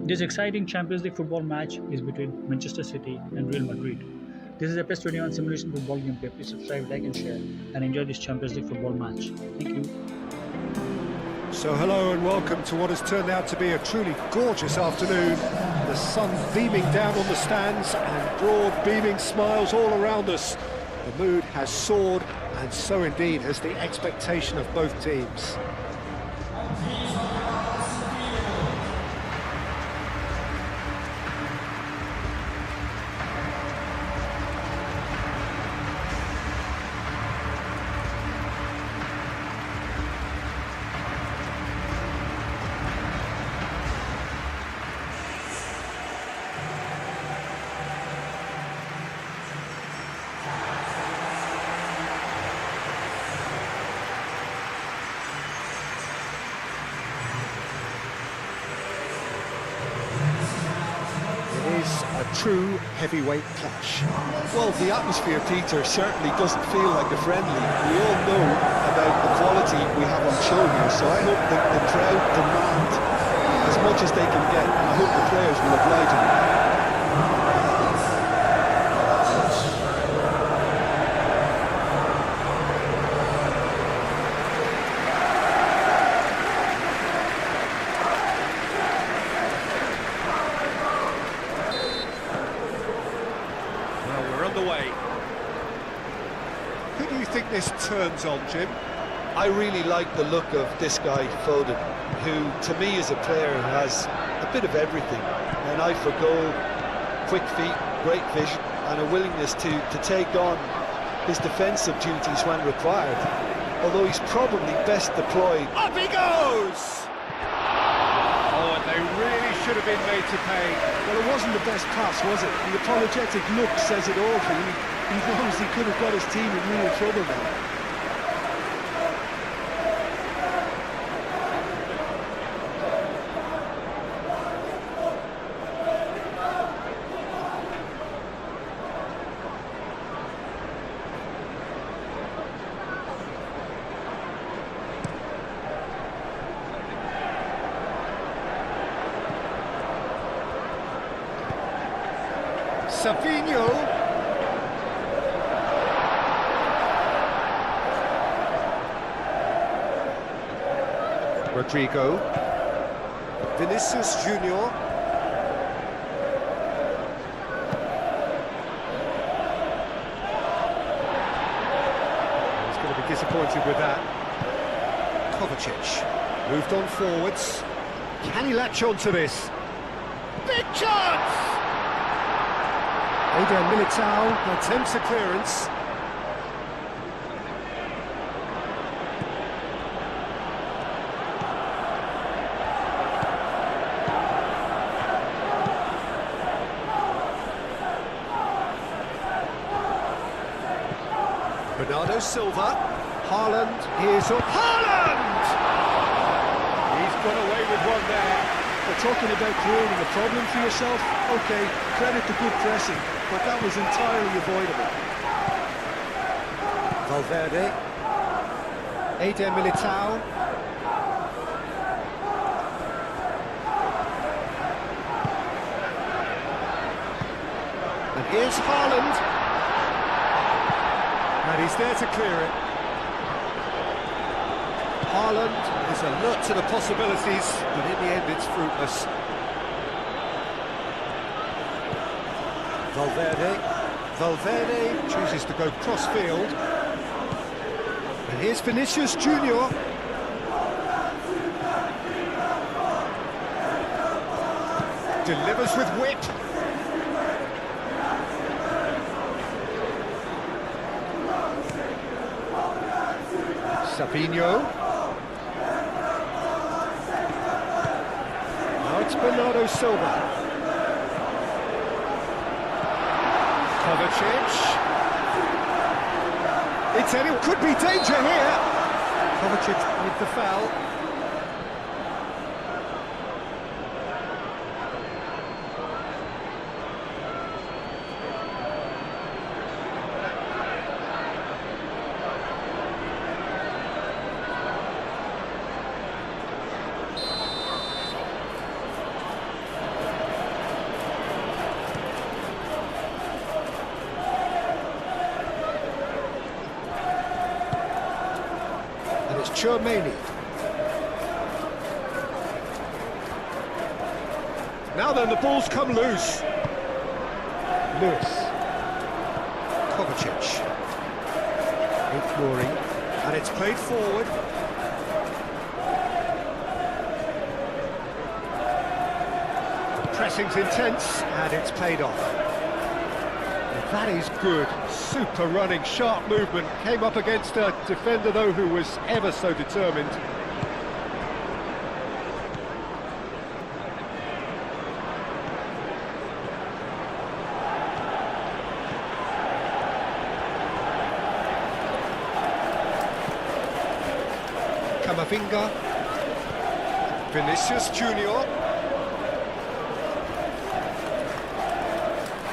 This exciting Champions League football match is between Manchester City and Real Madrid. This is a PES 21 simulation football gameplay. Please subscribe, like and share and enjoy this Champions League football match. Thank you. So hello and welcome to what has turned out to be a truly gorgeous afternoon. The sun beaming down on the stands and broad beaming smiles all around us. The mood has soared, and so indeed has the expectation of both teams. A true heavyweight clash. Well, the atmosphere, Peter, certainly doesn't feel like a friendly. We all know about the quality we have on show here, so I hope that the crowd demand as much as they can get, and I hope the players will oblige them. Who do you think this turns on, Jim? I really like the look of this guy, Foden, who to me is a player who has a bit of everything. An eye for goal, quick feet, great vision, and a willingness to take on his defensive duties when required. Although he's probably best deployed. Up he goes! Oh, and they really should have been made to pay. Well, it wasn't the best pass, was it? The apologetic look says it all for him. He knows he could have got his team in real trouble now. Savinho. Rodrigo. Vinicius Junior. He's going to be disappointed with that. Kovacic moved on forwards. Can he latch on to this? Big chance! Eder Militao attempts a clearance. Bernardo Silva. Haaland is up. Haaland! He's got away with one there. We're talking about creating a problem for yourself. Okay, credit to good pressing, but that was entirely avoidable. Valverde. Eder Militao. And here's Haaland. And he's there to clear it. Haaland is alert to the possibilities, but in the end it's fruitless. Valverde chooses to go cross-field. And here's Vinicius Junior. Delivers with whip. Savinho. Now it's Bernardo Silva. Kovacic. It's anyone. Could be danger here. Kovacic with the foul. it's Tchouaméni. Now then, the ball's come loose. Lewis. Kovacic. Ignoring. And it's played forward. The pressing's intense, and it's paid off. That is good. Super running, sharp movement. Came up against a defender, though, who was ever so determined. Camavinga. Vinicius Junior.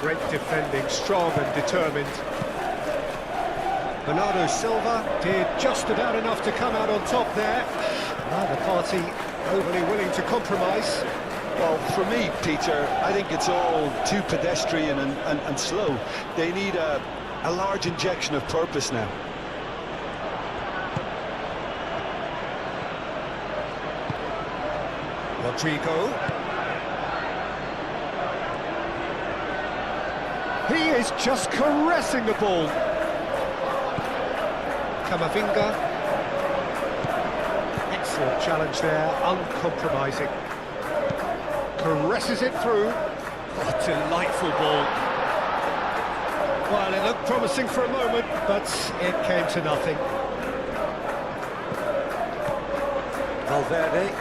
Great defending, strong and determined. Bernardo Silva did just about enough to come out on top there. Neither party overly willing to compromise. Well, for me, Peter, I think it's all too pedestrian and slow. They need a large injection of purpose now. Rodrigo. He is just caressing the ball. Camavinga. Excellent challenge there, uncompromising. Caresses it through. Oh, delightful ball. Well, it looked promising for a moment, but it came to nothing. Valverde.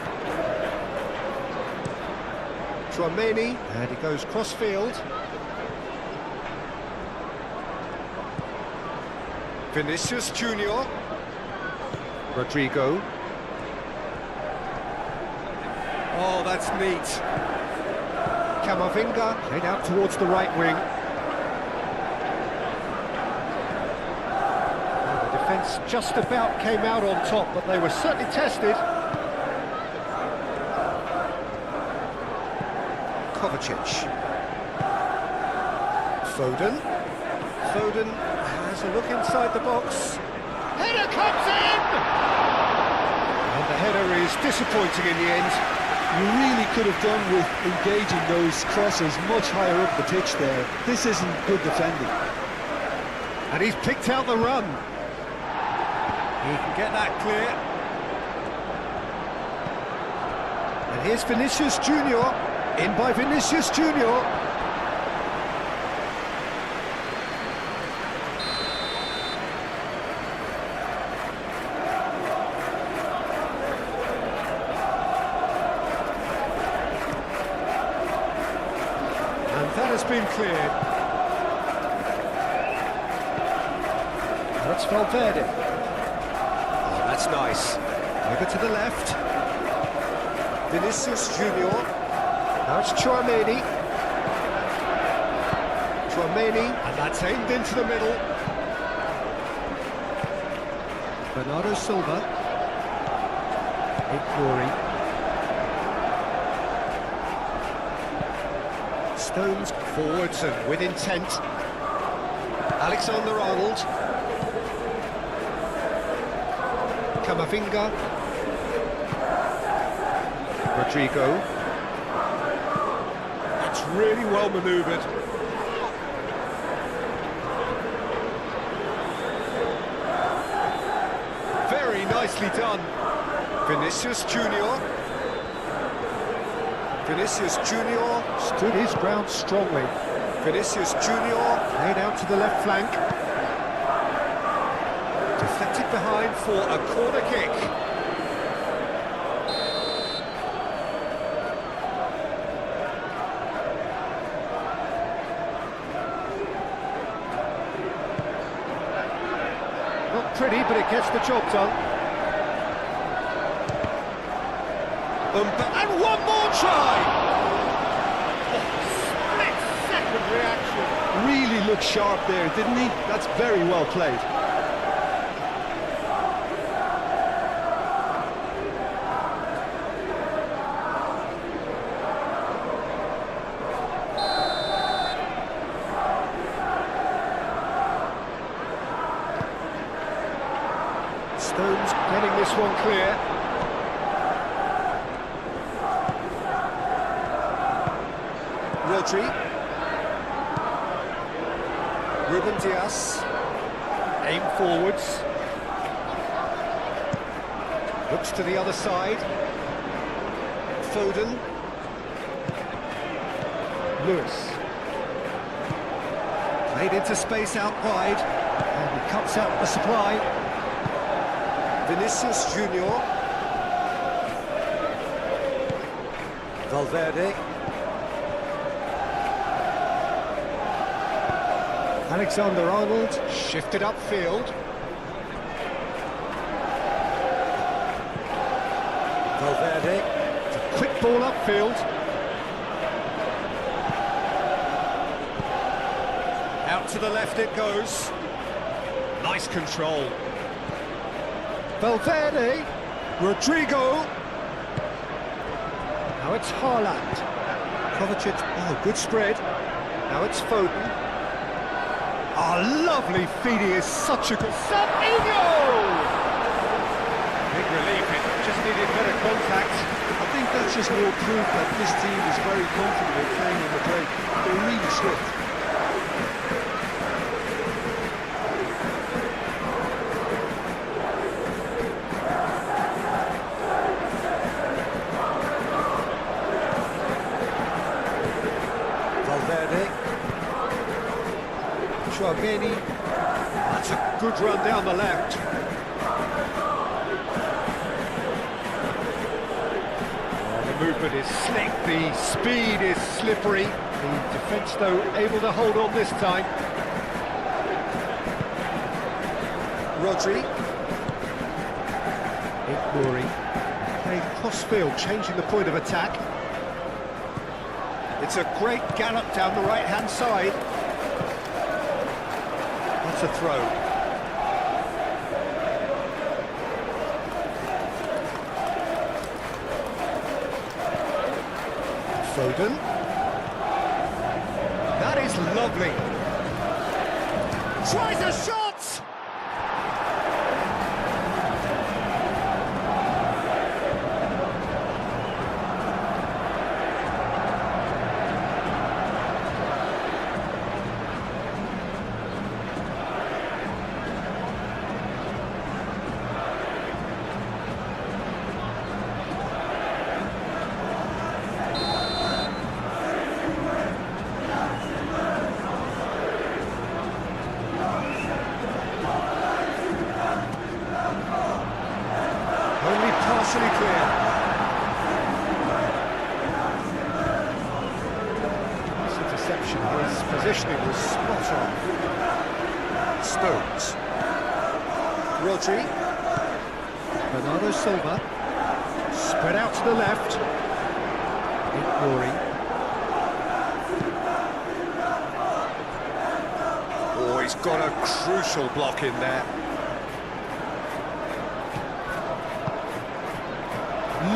Tchouaméni, and he goes cross-field. Vinicius Junior. Rodrigo. Oh, that's neat. Camavinga played out towards the right wing. Well, the defence just about came out on top, but they were certainly tested. Kovacic. Foden. Foden has a look inside the box. Header comes in! And the header is disappointing in the end. You really could have done with engaging those crosses much higher up the pitch there. This isn't good defending. And he's picked out the run. He can get that clear. And here's Vinicius Junior. In by Vinicius Junior. That has been cleared. That's Valverde. Oh, that's nice. Over to the left. Vinicius Junior. Now it's Tchouaméni. Tchouaméni, and that's aimed into the middle. Bernardo Silva. Ignoring. Stones forwards and with intent. Alexander-Arnold. Camavinga. Rodrigo. That's really well manoeuvred. Very nicely done. Vinicius Junior. Vinicius Junior stood his ground strongly. Vinicius Junior played out to the left flank. Deflected behind for a corner kick. Not pretty, but it gets the job done. And one more try! Oh, split-second reaction. Really looked sharp there, didn't he? That's very well played. Stones getting this one clear. Rodri. Ruben Dias. Aim forwards. Looks to the other side. Foden. Lewis. Played into space out wide. And he cuts out the supply. Vinicius Junior. Valverde. Alexander-Arnold shifted upfield. Valverde, it's a quick ball upfield. Out to the left it goes. Nice control. Valverde, Rodrigo. Now it's Haaland. Kovacic, oh, good spread. Now it's Foden. Oh, lovely feed, he is such a good... Savinho! Big relief, it just needed better contact. I think that's just more proof that this team is very comfortable playing on the break. They're really swift. Valverde. Chouameni. That's a good run down the left. The movement is slick, the speed is slippery. The defence, though, able to hold on this time. Rodri. Ignoring. Played cross-field, changing the point of attack. It's a great gallop down the right-hand side. That's a throw. Foden. That is lovely. Tries a shot! Only partially clear. This interception, his positioning was spot on. Stones. Rodri. Bernardo Silva. Spread out to the left. Ignoring. Oh, he's got a crucial block in there.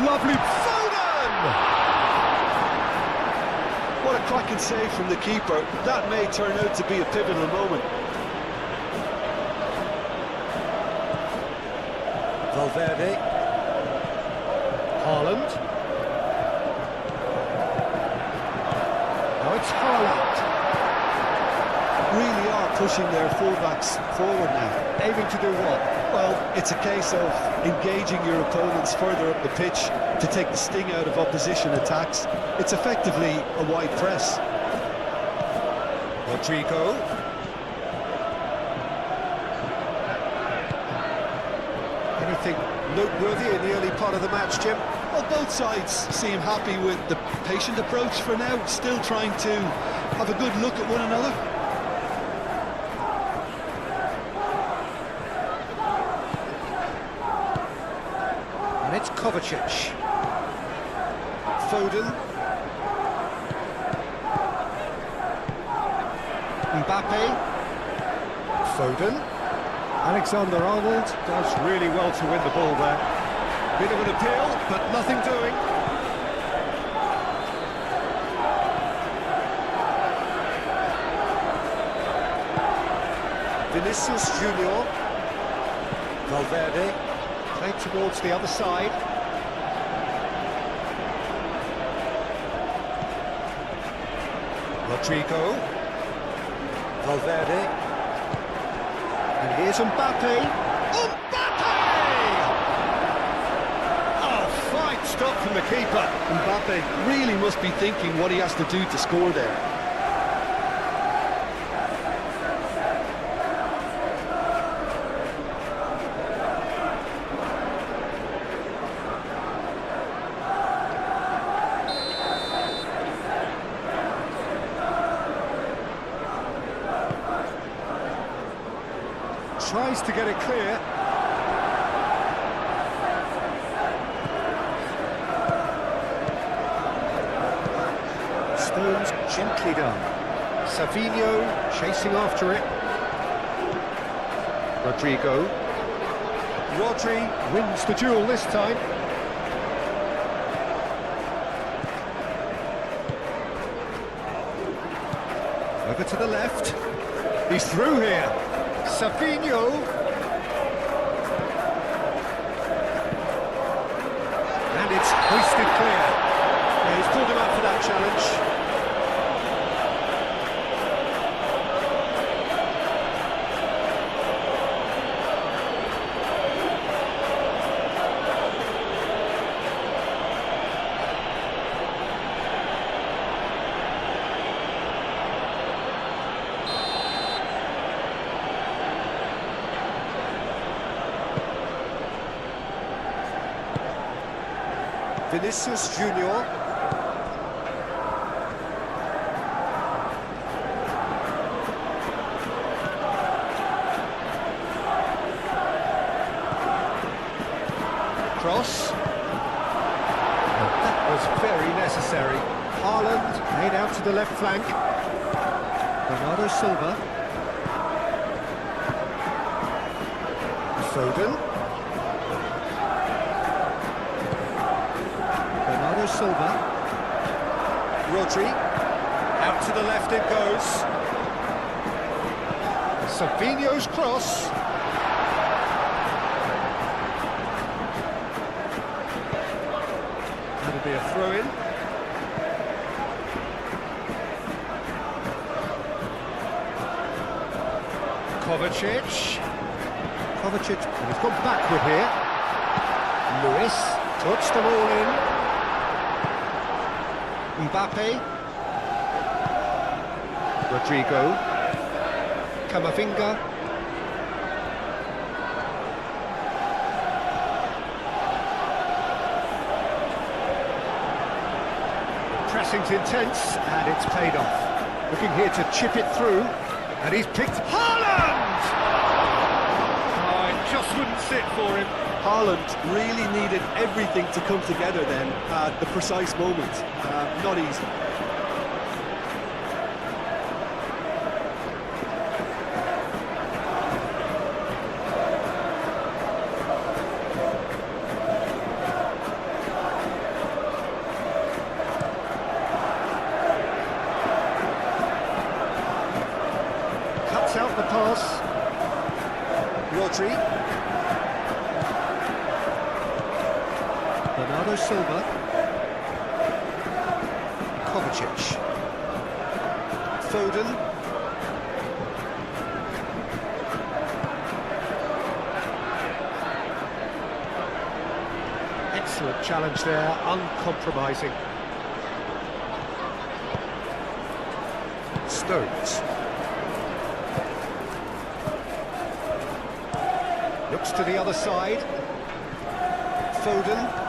Lovely Foden! What a cracking save from the keeper. That may turn out to be a pivotal moment. Valverde. Haaland. Now it's Haaland. Really are pushing their fullbacks forward now. Aiming to do what? Well, it's a case of engaging your opponents further up the pitch to take the sting out of opposition attacks. It's effectively a wide press. Rodrigo. Anything noteworthy in the early part of the match, Jim? Well, both sides seem happy with the patient approach for now, still trying to have a good look at one another. And it's Kovacic. Foden. Mbappe. Foden. Alexander-Arnold does really well to win the ball there. Bit of an appeal, but nothing doing. Vinicius Junior. Valverde, played towards the other side. Rodrigo. Valverde. And here's Mbappe. Mbappe! Oh, fine stop from the keeper. Mbappe really must be thinking what he has to do to score there. Tries to get it clear. Stones gently done. Savinho chasing after it. Rodrigo. Rodri wins the duel this time. Over to the left. He's through here. Savinho. And it's hoisted clear. Yeah, he's pulled him up for that challenge. Vinicius Junior. Cross. That was very necessary. Haaland made out to the left flank. Bernardo Silva. Foden. Silva. Rodri. Out to the left it goes. Savinho's cross. That'll be a throw-in. Kovacic. And he's gone backward here. Lewis puts them all in. Mbappe. Rodrigo. Camavinga. The pressing's intense and it's paid off. Looking here to chip it through and he's picked Haaland! Oh, it just wouldn't sit for him. Haaland really needed everything to come together then at the precise moment. Not easy. Cuts out the pass. Rodri. Bernardo Silva. Kovacic. Foden. Excellent challenge there, uncompromising. Stones. Looks to the other side. Foden.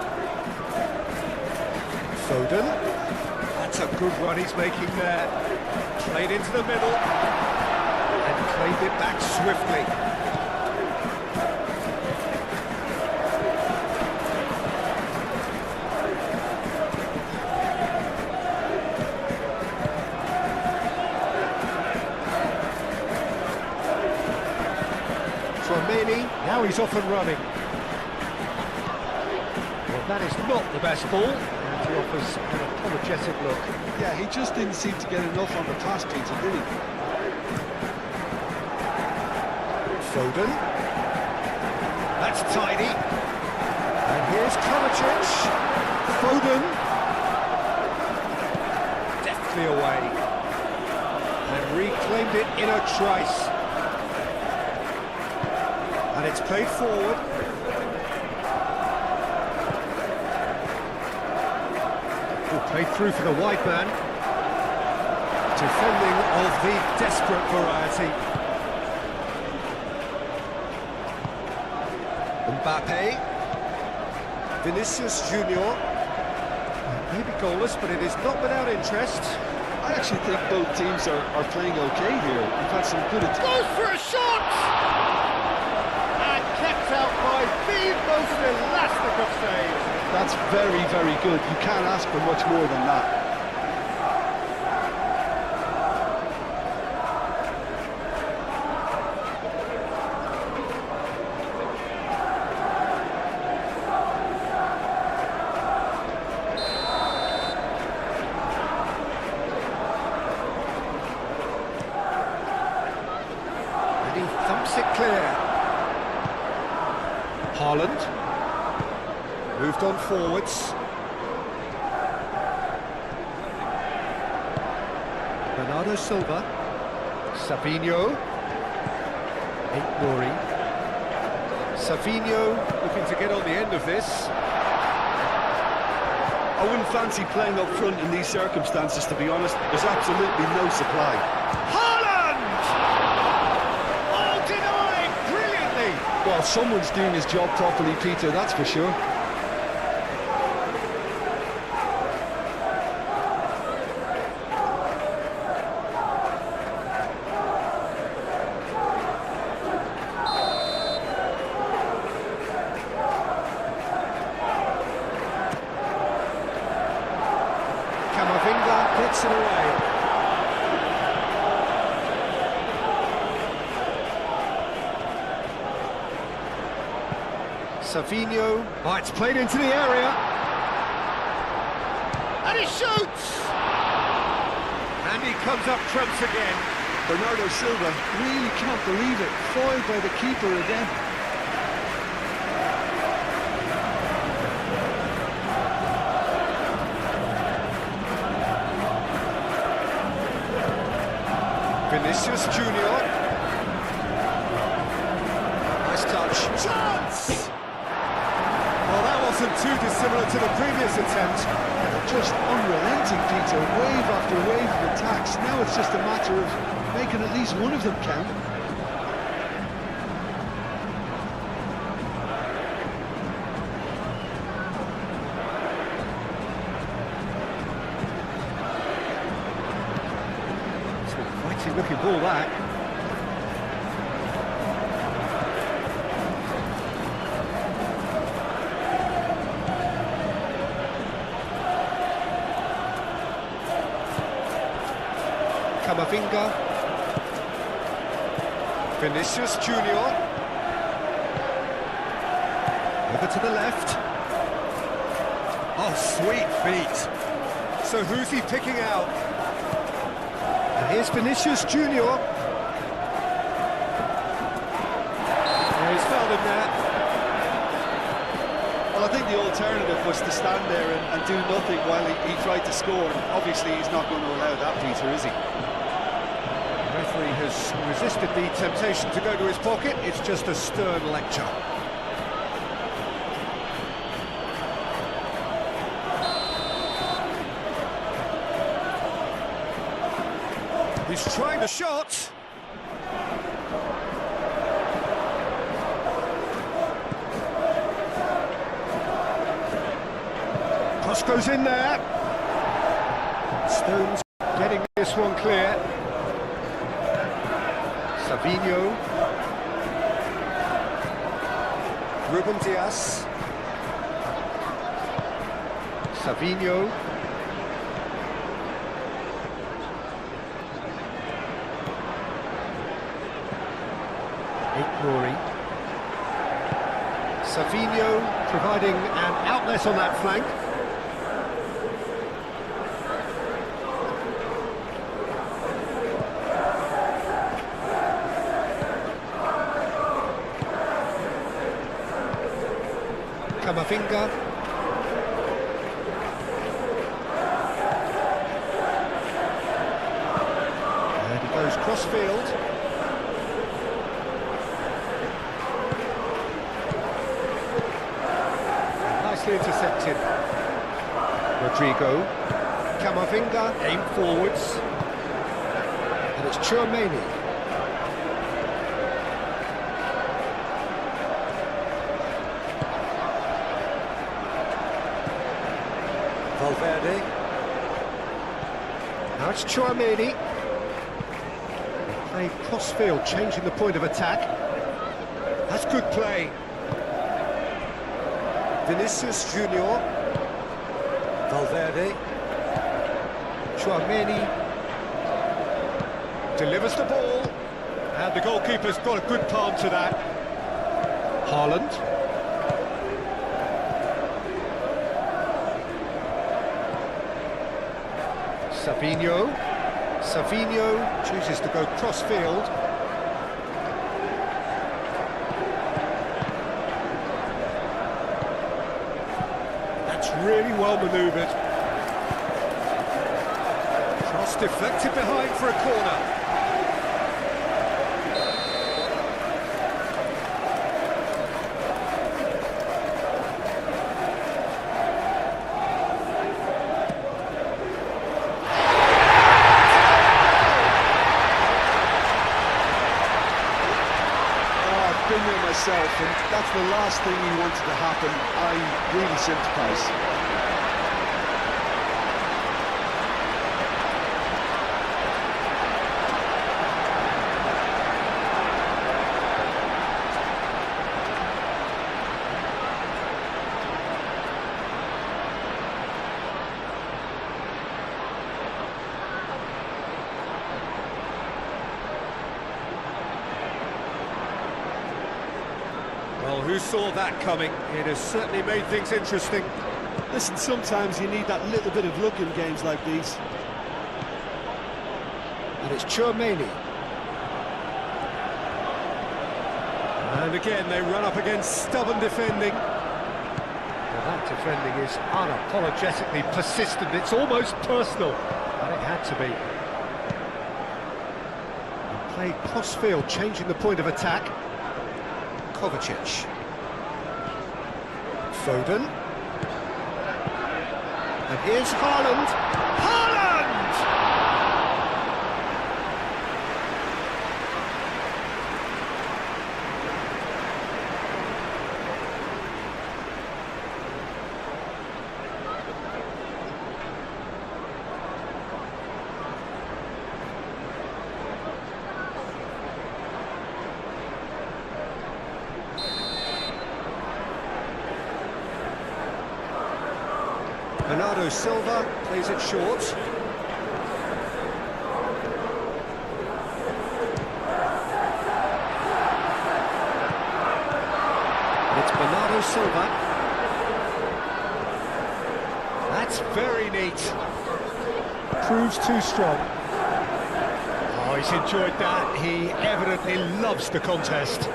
That's a good run he's making there. Played into the middle and claimed it back swiftly. Tchouaméni, now he's off and running. Well, that is not the best ball. He offers an apologetic look. Yeah, he just didn't seem to get enough on the pass, Peter, did he? Foden. That's tidy. And here's Kovacic. Foden. Deftly away. And reclaimed it in a trice. And it's played forward. Played through for the wide man. Defending of the desperate variety. Mbappe. Vinicius Junior. Maybe goalless, but it is not without interest. I actually think both teams are playing okay here. We've had some good attacks. Goes for a shot! And kept out by the most elastic of saves. That's very, very good. You can't ask for much more than that. And he thumps it clear. Haaland. Moved on forwards. Bernardo Silva. Savinho. Nori. Savinho looking to get on the end of this. I wouldn't fancy playing up front in these circumstances, to be honest. There's absolutely no supply. Haaland! Oh, denied brilliantly! Well, someone's doing his job properly, Peter, that's for sure. Camavinga gets it away. Savinho. Oh, it's played into the area. And he shoots! And he comes up trumps again. Bernardo Silva really can't believe it. Foiled by the keeper again. Vinicius Junior. Nice touch. Chance! Well, that wasn't too dissimilar to the previous attempt. Just unrelenting, Peter. Wave after wave of attacks. Now it's just a matter of making at least one of them count. Fighting looking ball that. Camavinga. Vinicius Junior. Over to the left. Oh, sweet feet. So who's he picking out? And here's Vinicius Junior. He's fouled him there. Well, I think the alternative was to stand there and do nothing while he tried to score. Obviously, he's not going to allow that, Peter, is he? The referee has resisted the temptation to go to his pocket. It's just a stern lecture. He's trying the shot. Cross goes in there. Stones getting this one clear. Savinho. Ruben Dias. Savinho. Nori. Savinho providing an outlet on that flank. Camavinga. And he goes cross-field. Nicely intercepted. Rodrigo. Camavinga, aim forwards. And it's Tchouaméni. Valverde. Now it's Tchouaméni. Playing cross-field, changing the point of attack. That's good play. Vinicius Junior. Valverde. Tchouaméni. Delivers the ball. And the goalkeeper's got a good palm to that. Haaland. Savinho chooses to go cross-field. That's really well manoeuvred. Cross deflected behind for a corner. Myself, and that's the last thing he wanted to happen. I really sympathise. Well, who saw that coming? It has certainly made things interesting. Listen, sometimes you need that little bit of luck in games like these. And it's Tchouaméni. And again, they run up against stubborn defending. Well, that defending is unapologetically persistent. It's almost personal, but it had to be. And played cross-field, changing the point of attack. Kovacic. Foden. And here's Haaland. Haaland! Bernardo Silva plays it short. It's Bernardo Silva. That's very neat. Proves too strong. Oh, he's enjoyed that. He evidently loves the contest.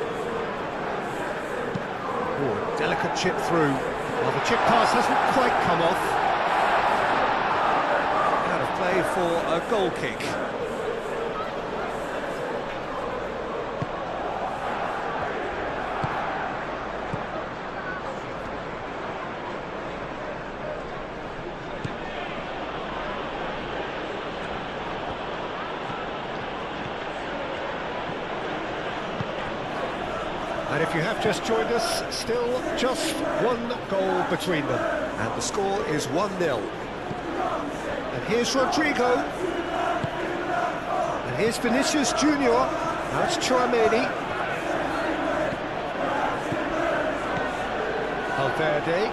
Oh, a delicate chip through. Well, the chip pass hasn't quite come off. Out of play for a goal kick. And if you have just joined us, still just one goal between them. And the score is 1-0. And here's Rodrigo. And here's Vinicius Junior. Now it's Tchouaméni. Valverde.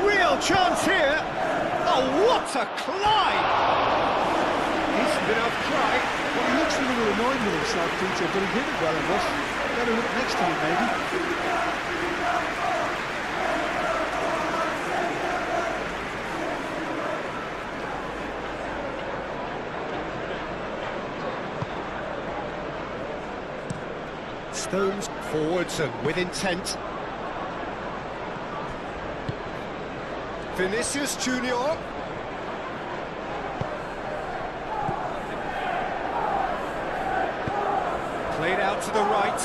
Real chance here. Oh, what a climb! Decent enough try. Well, he looks a little annoyed with himself, Peter, but he hit it well enough. Better look next to him, maybe. Stones forwards and with intent. Vinicius Junior. Played out to the right.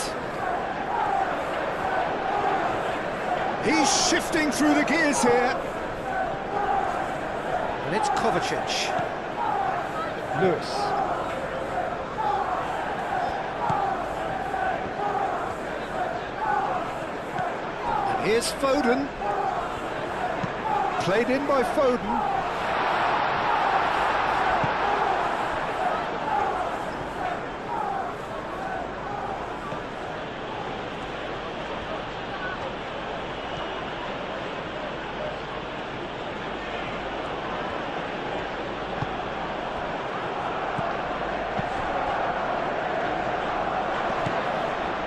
He's shifting through the gears here. And it's Kovacic. Lewis. And here's Foden. Played in by Foden.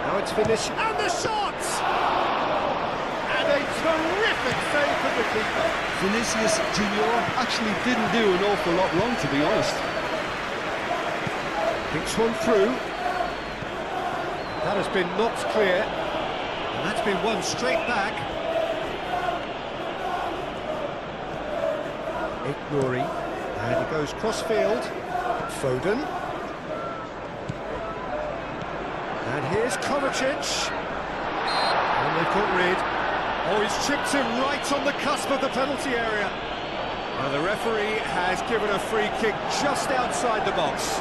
Now it's finished, and the shot! And a terrific save from the keeper. Vinicius Junior actually didn't do an awful lot wrong, to be honest. Picks one through. That has been knocked clear. And that's been won straight back. Ignori. And he goes cross-field. Foden. And here's Kovacic. And they've got rid. Oh, he's chipped him right on the cusp of the penalty area. Well, the referee has given a free kick just outside the box.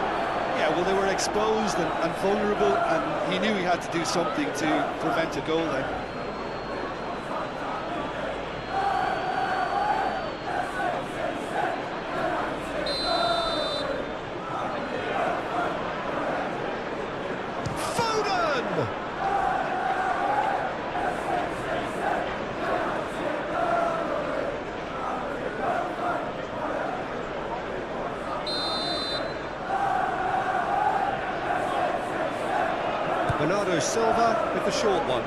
Yeah, well, they were exposed and vulnerable, and he knew he had to do something to prevent a goal then. Bernardo Silva with the short one.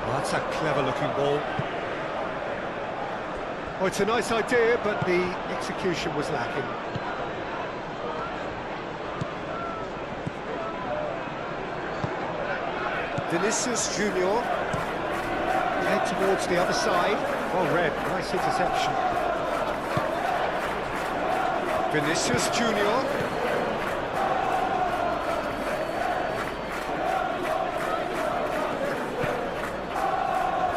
Oh, that's a clever-looking ball. Oh, it's a nice idea, but the execution was lacking. Vinicius Junior. Head towards the other side. Well read, nice interception. Vinicius Junior.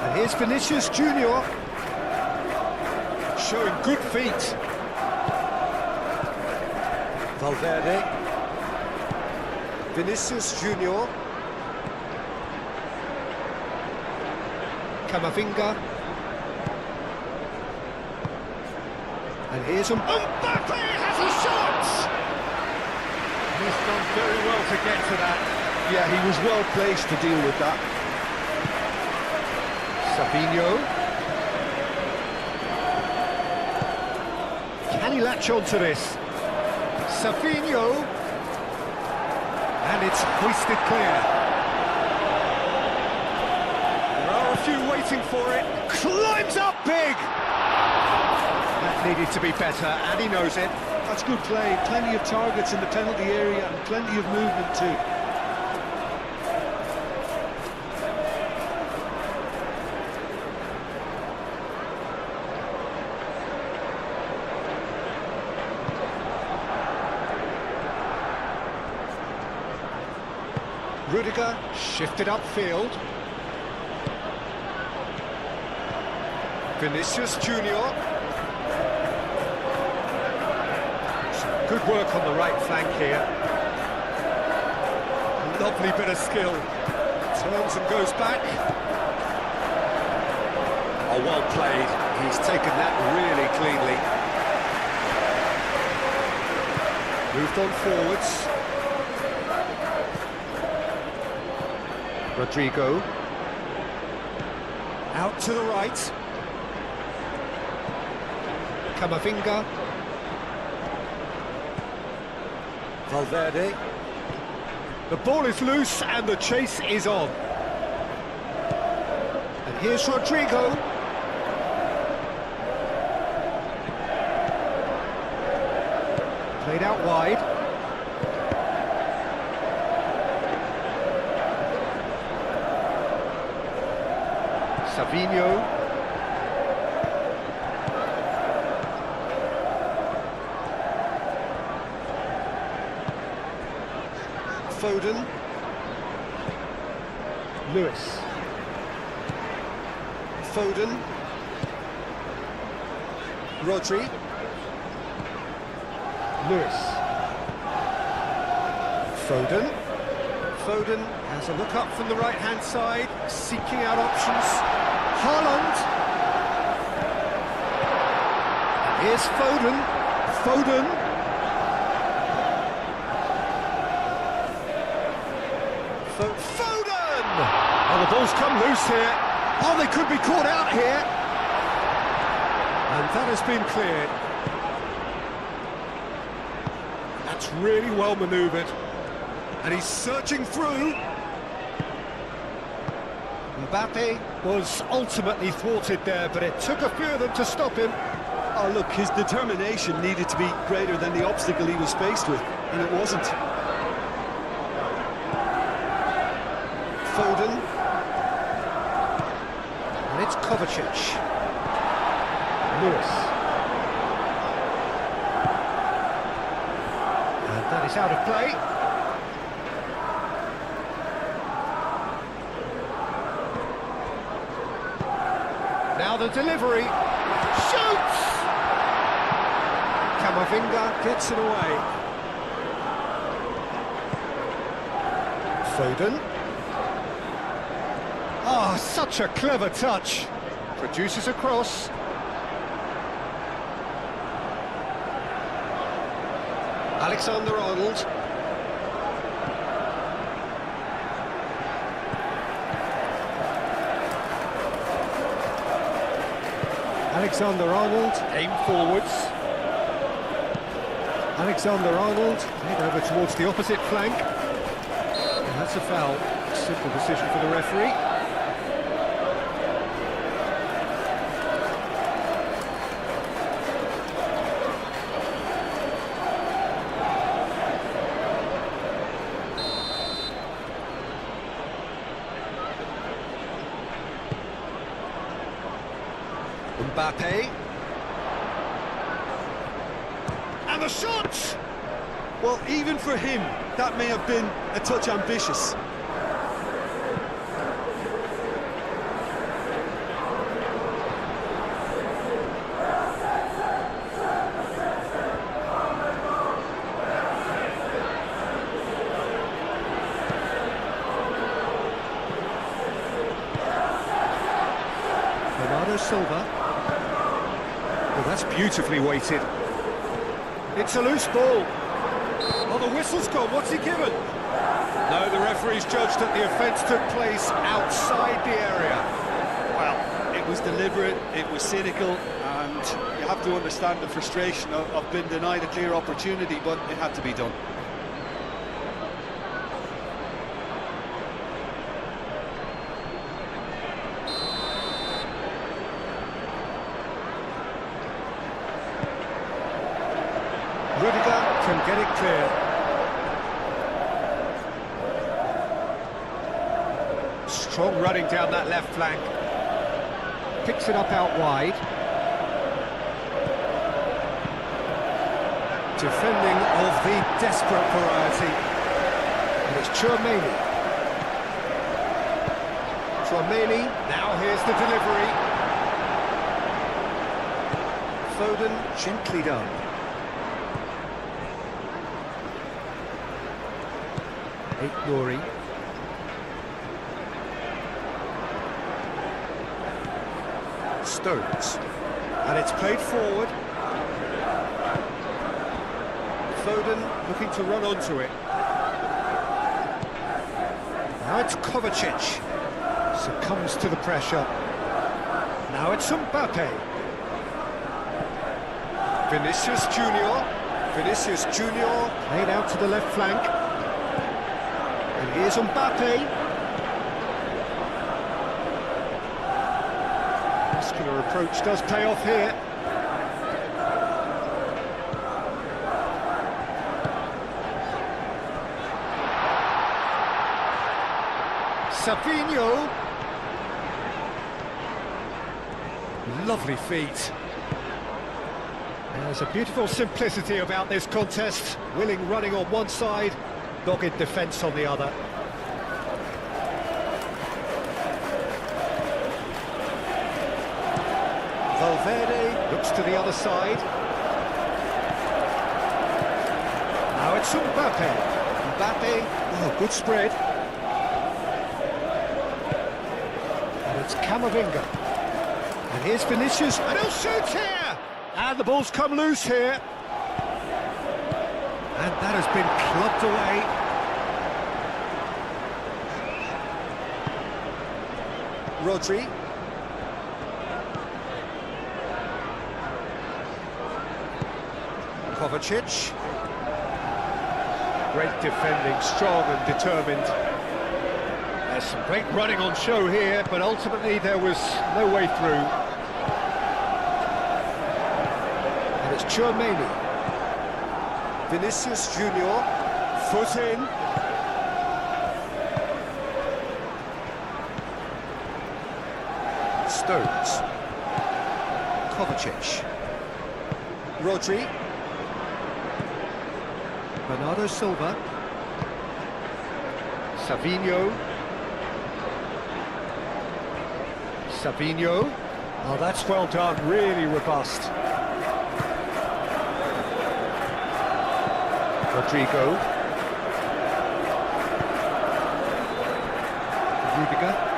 And here's Vinicius Junior. Showing good feet. Valverde. Vinicius Junior. Camavinga. And here's Mbappe has a shot! He's done very well to get to that. Yeah, he was well placed to deal with that. Savinho. Can he latch on to this? Savinho. And it's hoisted clear. There are a few waiting for it. Climbs up big! That needed to be better, and he knows it. That's good play. Plenty of targets in the penalty area and plenty of movement too. Rudiger shifted upfield. Vinicius Junior. Good work on the right flank here. Lovely bit of skill. Turns and goes back. Oh, well played. He's taken that really cleanly. Moved on forwards. Rodrigo. Out to the right. Camavinga. Valverde. The ball is loose and the chase is on. And here's Rodrigo. Played out wide. Savinho. Foden. Lewis. Foden. Rodri. Lewis. Foden. Foden has a look up from the right-hand side, seeking out options. Haaland. Here's Foden. Foden. Foden! Oh, the ball's come loose here. Oh, they could be caught out here. And that has been cleared. That's really well manoeuvred. And he's searching through. Mbappe was ultimately thwarted there, but it took a few of them to stop him. Oh, look, his determination needed to be greater than the obstacle he was faced with, and it wasn't. Foden. And it's Kovacic. Lewis. And that is out of play. Now the delivery. Shoots! Camavinga gets it away. Foden. Oh, such a clever touch. Produces a cross. Alexander-Arnold. Alexander-Arnold, aim forwards. Alexander-Arnold, head over towards the opposite flank. And that's a foul. Simple decision for the referee. Mbappe. And the shot! Well, even for him, that may have been a touch ambitious. Bernardo Silva. Oh, that's beautifully weighted. It's a loose ball. Oh, the whistle's gone. What's he given? No, the referee's judged that the offence took place outside the area. Well, it was deliberate, it was cynical, and you have to understand the frustration of being denied a clear opportunity, but it had to be done. Rudiger can get it clear. Strong running down that left flank. Picks it up out wide. Defending of the desperate variety. And it's Tchouaméni. Tchouaméni, now here's the delivery. Foden, gently done. Nouri. Stones. And it's played forward. Foden looking to run onto it. Now it's Kovacic. Succumbs to the pressure. Now it's Mbappe. Vinicius Junior. Vinicius Junior played out to the left flank. And here's Mbappe. Muscular approach does pay off here. Savinho. Lovely feet. There's a beautiful simplicity about this contest. Willing running on one side, dogged defence on the other. Valverde looks to the other side. Now it's Mbappe. Mbappe, oh, good spread. And it's Camavinga. And here's Vinicius, and he'll shoot here! And the ball's come loose here. And that has been clubbed away. Rodri. Kovacic. Great defending, strong and determined. There's some great running on show here, but ultimately there was no way through. And it's Tchouaméni. Vinicius Junior, foot in. Stones. Kovacic. Rodri. Bernardo Silva. Savinho. Savinho. Oh, that's well done, really robust. Rodrigo. Rudiger.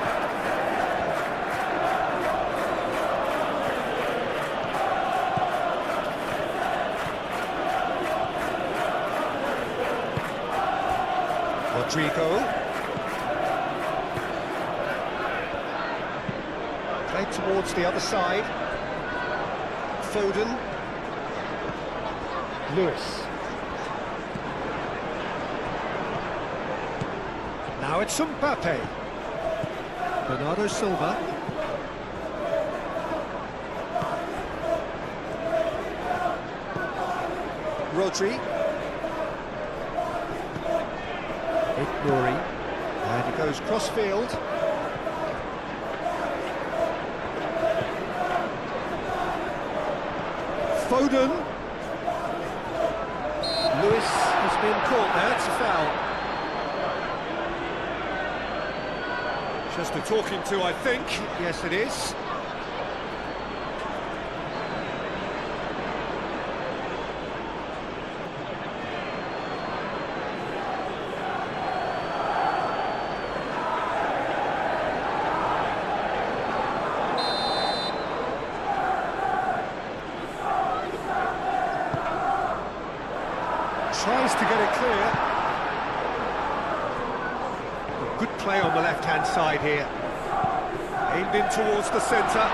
Rodrigo. Played towards the other side. Foden. Lewis. Now it's Mbappe. Bernardo Silva. Rodri. Nouri, and he goes cross-field. Foden. Lewis has been caught there, it's a foul. Just a talking to, I think. Yes, it is. Tries to get it clear. Good play on the left-hand side here. Aimed in towards the centre.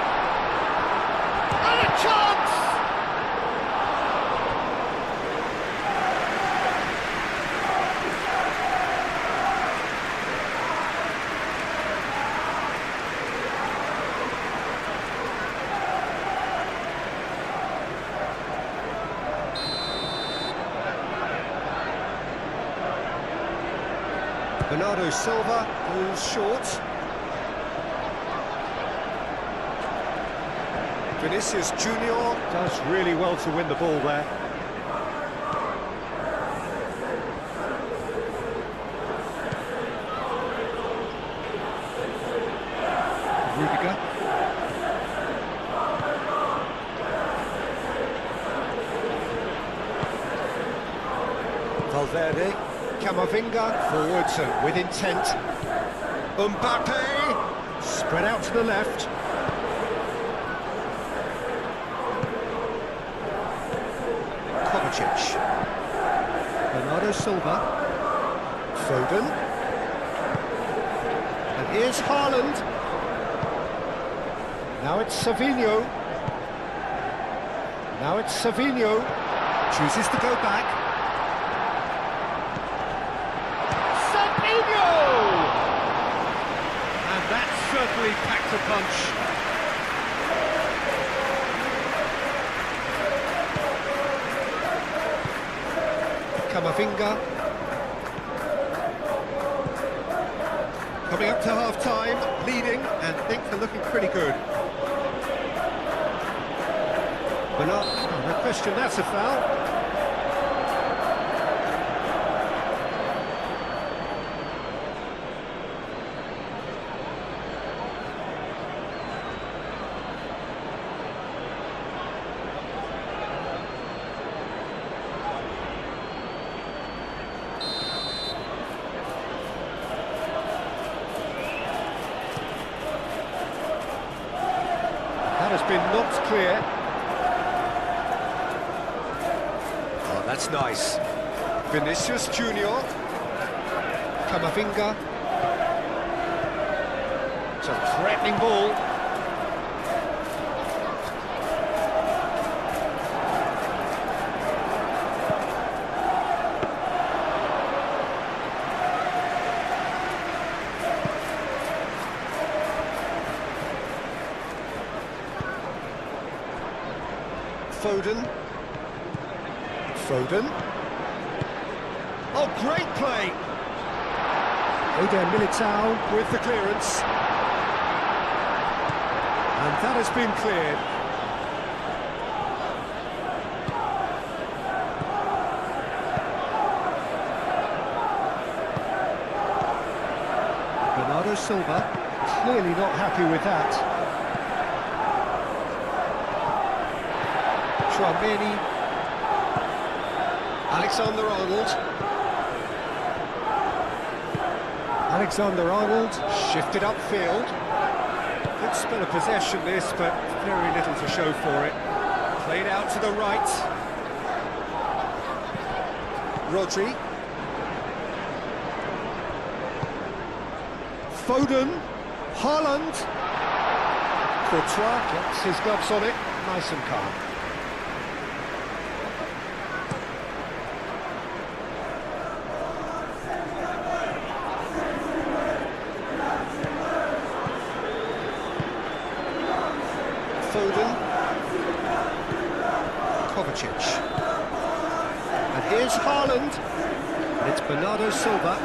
And a chance! Bernardo Silva falls short. Vinicius Junior does really well to win the ball there. Rudiger. Valverde. Camavinga, forwards with intent. Mbappe, spread out to the left. Kovacic. Bernardo Silva. Foden. And here's Haaland. Now it's Savinho. Now it's Savinho. Chooses to go back. And that certainly packed a punch. Camavinga. Coming up to half-time, leading, and things are looking pretty good. Bernard, no question, that's a foul. That has been knocked clear. Oh, that's nice. Vinicius Junior. Camavinga. It's a threatening ball. Foden. Oh, great play! Eder Militao with the clearance. And that has been cleared. Bernardo Silva, clearly not happy with that. Chouameni, Alexander-Arnold shifted upfield. Good spell of possession this, but very little to show for it. Played out to the right. Rodri. Foden. Haaland. Courtois gets his gloves on it, nice and calm. Foden, Kovacic, and here's Haaland, and it's Bernardo Silva.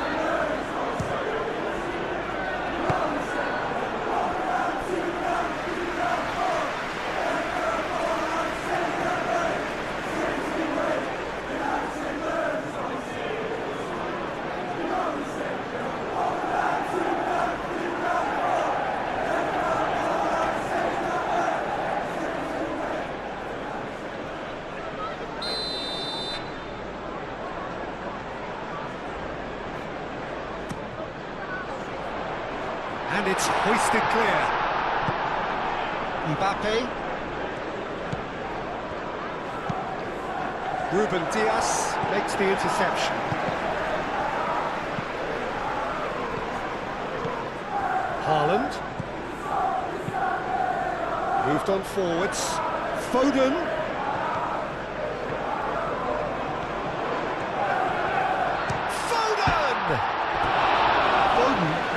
And it's hoisted clear. Mbappe. Ruben Dias makes the interception. Haaland. Moved on forwards. Foden.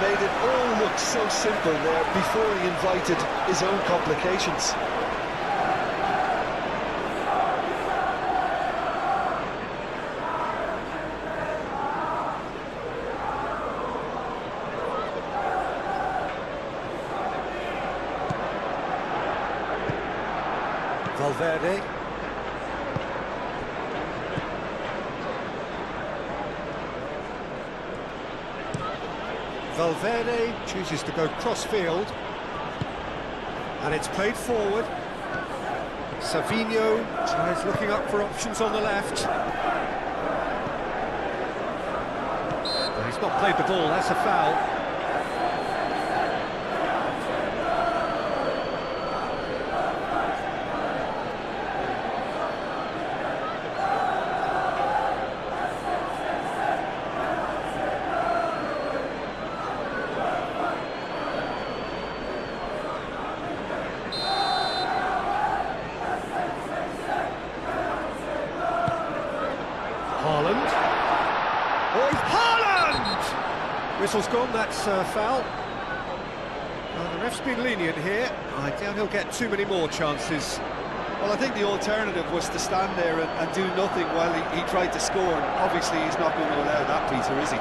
Made it all look so simple there before he invited his own complications. Valverde. Valverde chooses to go cross-field, and it's played forward. Savinho tries looking up for options on the left. Well, he's not played the ball, that's a foul. Haaland. Oh, Haaland! Whistle's gone, that's a foul. The ref's been lenient here. I doubt he'll get too many more chances. Well, I think the alternative was to stand there and do nothing while he tried to score, and obviously he's not going to allow that, Peter, is he?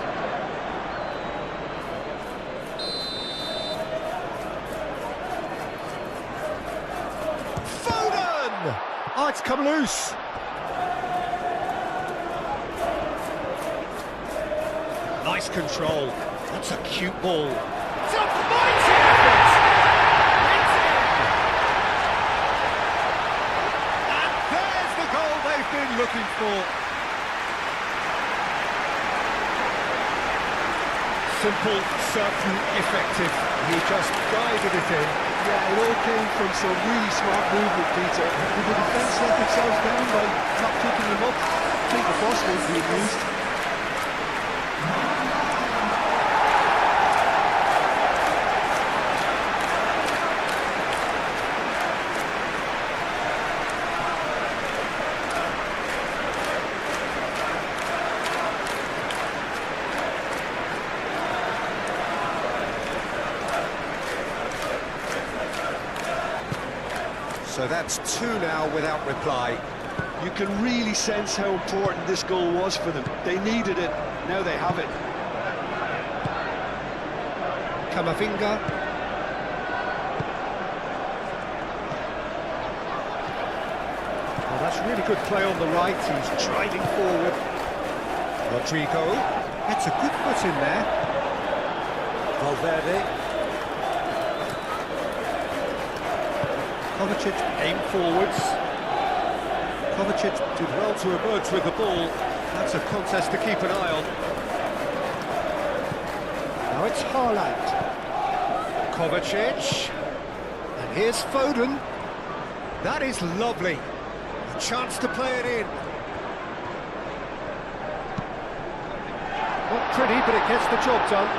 Oh, it's come loose. Nice control. That's a cute ball. It's a mighty effort. It's in. And there's the goal they've been looking for. Simple, certain, effective. He just guided it in. Yeah, it all came from some really smart movement, Peter. Did the defence let themselves down by not picking them up? I think the cross was being used. So that's 2 now without reply. You can really sense how important this goal was for them. They needed it, now they have it. Camavinga. Oh, that's really good play on the right. He's driving forward. Rodrigo gets a good foot in there. Valverde. Kovacic aimed forwards. Kovacic did well to emerge with the ball. That's a contest to keep an eye on. Now it's Haaland. Kovacic. And here's Foden. That is lovely. A chance to play it in. Not pretty, but it gets the job done.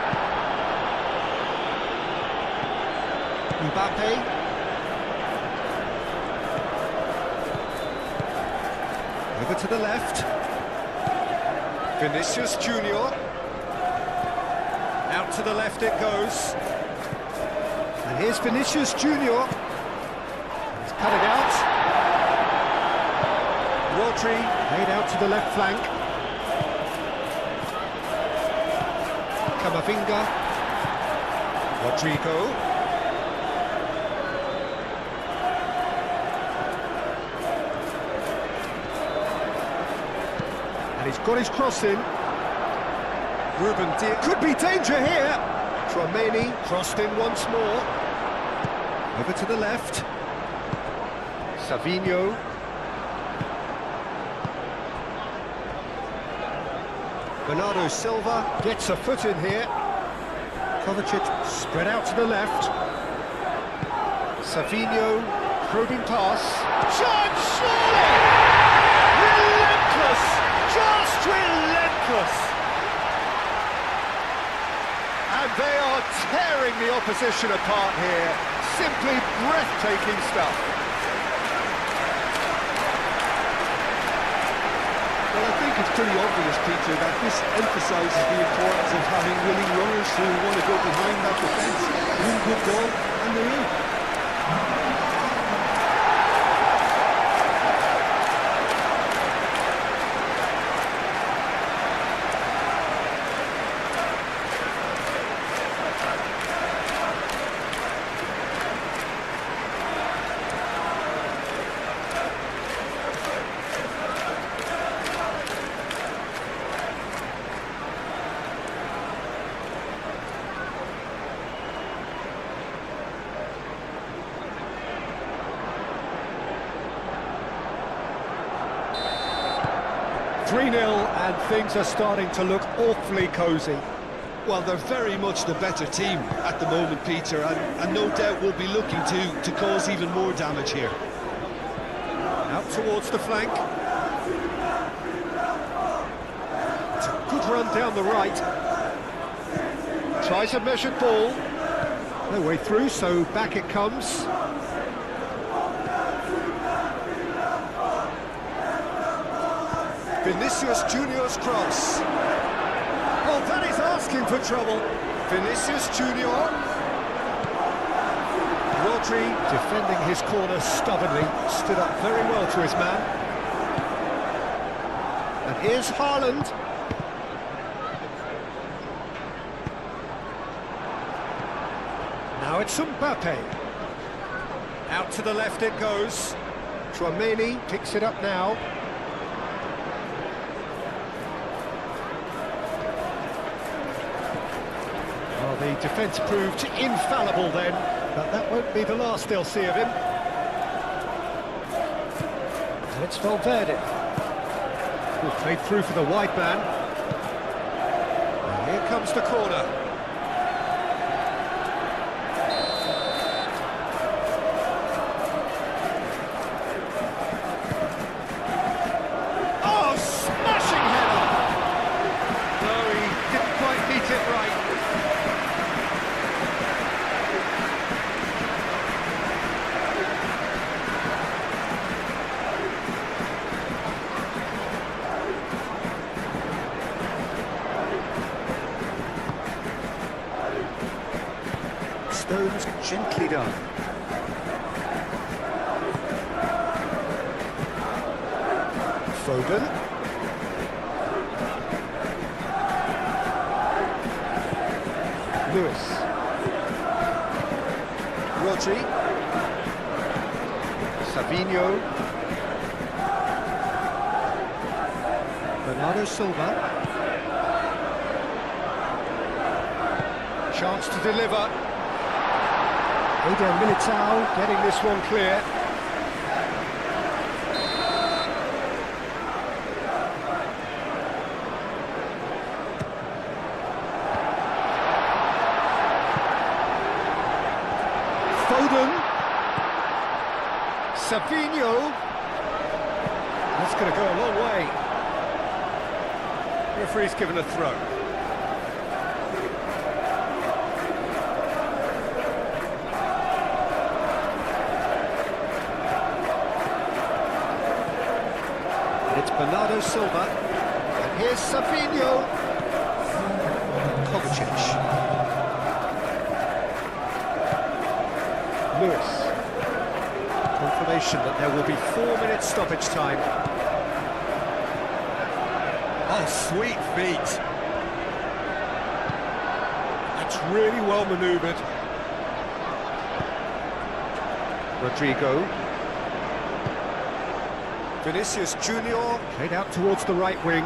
Mbappe. Over to the left. Vinicius Junior. Out to the left it goes. And here's Vinicius Junior. He's cut it out. Rodri laid out to the left flank. Camavinga. Rodrigo. He's got his cross in. Ruben Diaz. Could be danger here. Tchouaméni crossed in once more. Over to the left. Savinho. Bernardo Silva gets a foot in here. Kovacic spread out to the left. Savinho probing pass. Chance, surely! Relentless! Just relentless! And they are tearing the opposition apart here. Simply breathtaking stuff. Well, I think it's pretty obvious, Peter, that this emphasises the importance of having willing runners who want to go behind that defence, win good ball, and they're in. And things are starting to look awfully cosy. Well, they're very much the better team at the moment, Peter, and no doubt will be looking to cause even more damage here. Out towards the flank. It's a good run down the right. Tries a measured ball. No way through, so back it comes. Vinicius Junior's cross. Oh, that is asking for trouble. Vinicius Junior. Rodri defending his corner stubbornly, stood up very well to his man. And here's Haaland. Now it's Mbappe. Out to the left it goes. Tchouaméni picks it up now. Well, the defence proved infallible then, but that won't be the last they'll see of him. And it's Valverde. Played through for the wide man. And here comes the corner. Oh, smashing header! No, he didn't quite beat it right. Stones gently done. Foden. Lewis. Rodri. Savinho. Bernardo Silva. Chance to deliver. Eder Militao getting this one clear. Foden. Savinho. That's going to go a long way. Referee's given a throw. It's Bernardo Silva, and here's Savinho. Kovacic. Lewis. Confirmation that there will be 4 minutes stoppage time. Oh, sweet feet. That's really well manoeuvred. Rodrigo. Vinicius Junior played out towards the right wing.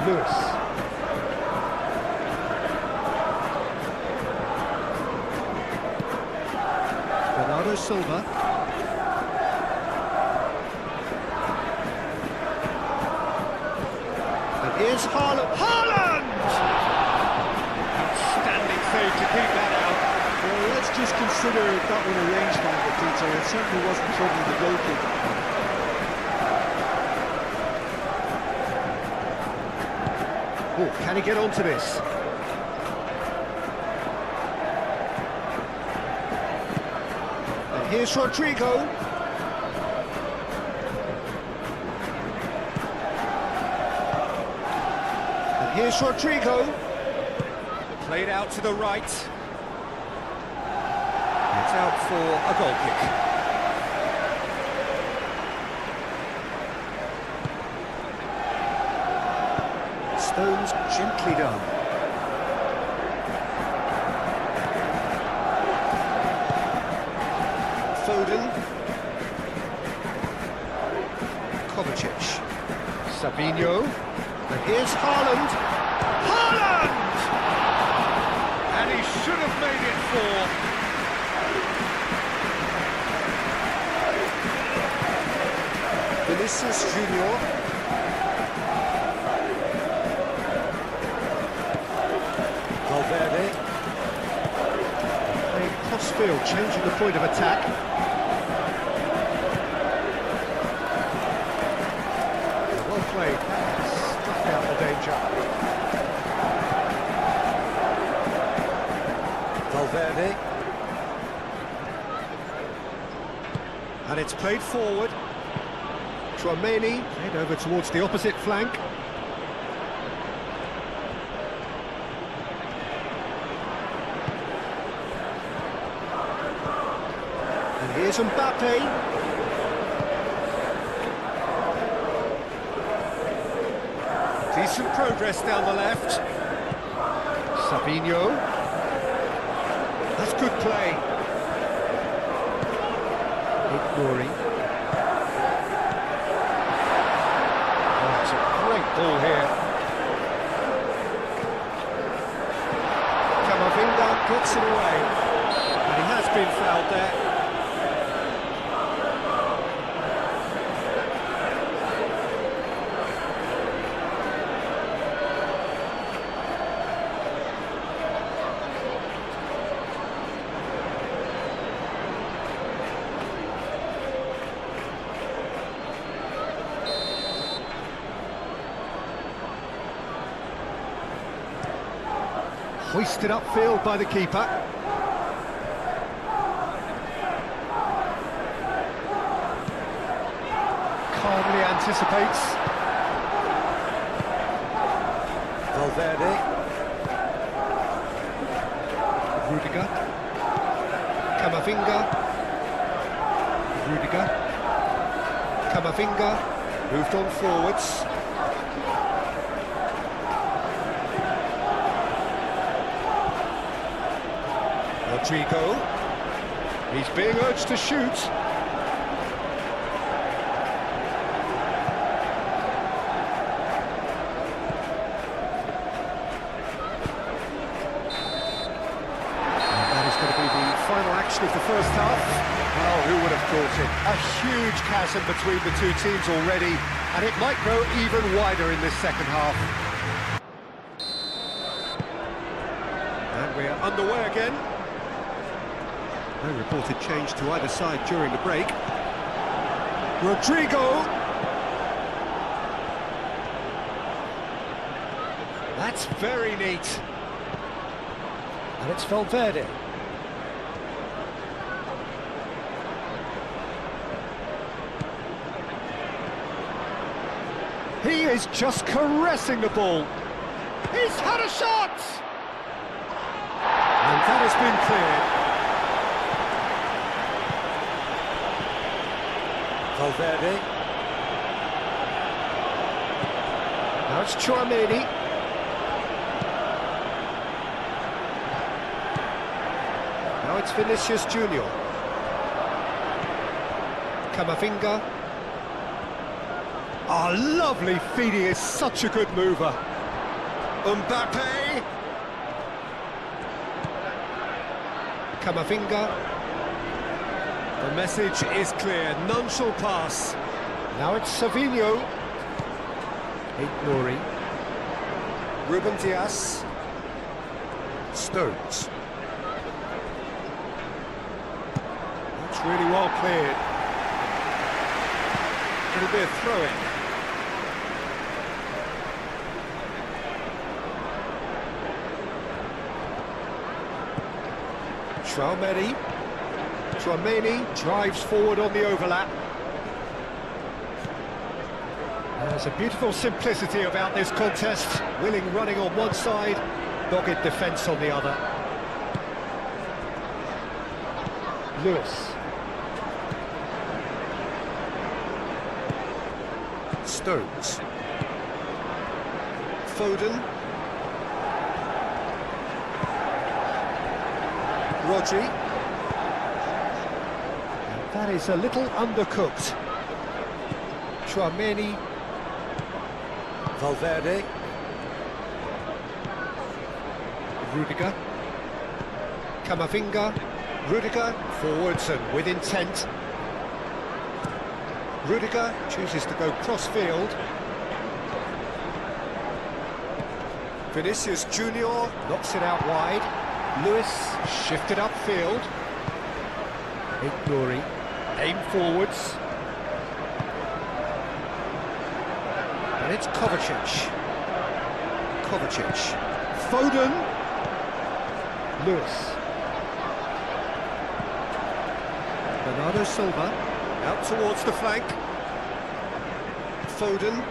Lewis. Bernardo Silva. And here's Haaland. Haaland! Outstanding save to keep that out. Well, let's just consider that one a rangefinder, Peter. It certainly wasn't troubling the goalkeeper. Oh, can he get onto this? And here's Rodrigo. And here's Rodrigo. Played out to the right. It's out for a goal kick. Stones gently done. Foden. Kovacic. Savinho. And here's Haaland. Haaland! And he should have made it 4. Vinicius Junior. Valverde. Playing cross-field, changing the point of attack. Well played. Stuffed out the danger. Valverde. And it's played forward. Tchouaméni played over towards the opposite flank. And here's Mbappe. Decent decent progress down the left. Savinho. That's good play. Ignoring. Oh, it's a great ball here. Camavinga gets it away. And he has been fouled there. Hoisted upfield by the keeper. Calmly anticipates. Valverde. Rudiger. Camavinga. Rudiger. Camavinga. Moved on forwards. Rodrigo, he's being urged to shoot. And that is going to be the final action of the first half. Well, who would have thought it? A huge chasm between the two teams already, and it might grow even wider in this second half. And we're underway again. No reported change to either side during the break. Rodrigo! That's very neat. And it's Valverde. He is just caressing the ball. He's had a shot! And that has been cleared. Valverde. Now it's Tchouaméni. Now it's Vinicius Junior. Camavinga. Oh, lovely feed, he is such a good mover. Mbappe. Camavinga. The message is clear, none shall pass. Now it's Savinho. Ignoring. Ruben Dias. Stones. That's really well cleared. It'll be a throw-in. Tchouaméni drives forward on the overlap. There's a beautiful simplicity about this contest. Willing running on one side, dogged defence on the other. Lewis. Stones. Foden. Rodri. That is a little undercooked. Tchouaméni. Valverde. Rudiger. Camavinga. Rudiger forwards and with intent. Rudiger chooses to go cross-field. Vinicius Junior knocks it out wide. Lewis shifted upfield. Ignoring. Aim forwards. And it's Kovacic. Foden. Lewis. Bernardo Silva. Out towards the flank. Foden.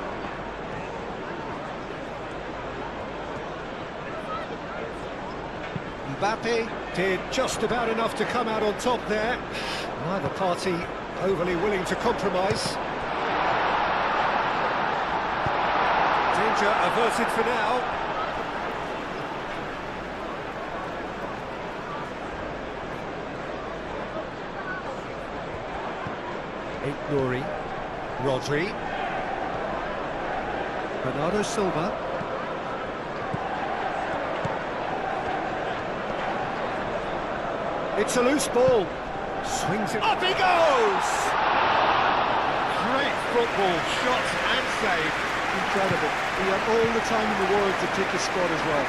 Mbappe did just about enough to come out on top there. Neither party overly willing to compromise. Danger averted for now. Nouri, Rodri, Bernardo Silva. It's a loose ball. Swings it. Up he goes! Great football, shots and save. Incredible. He had all the time in the world to pick his spot as well.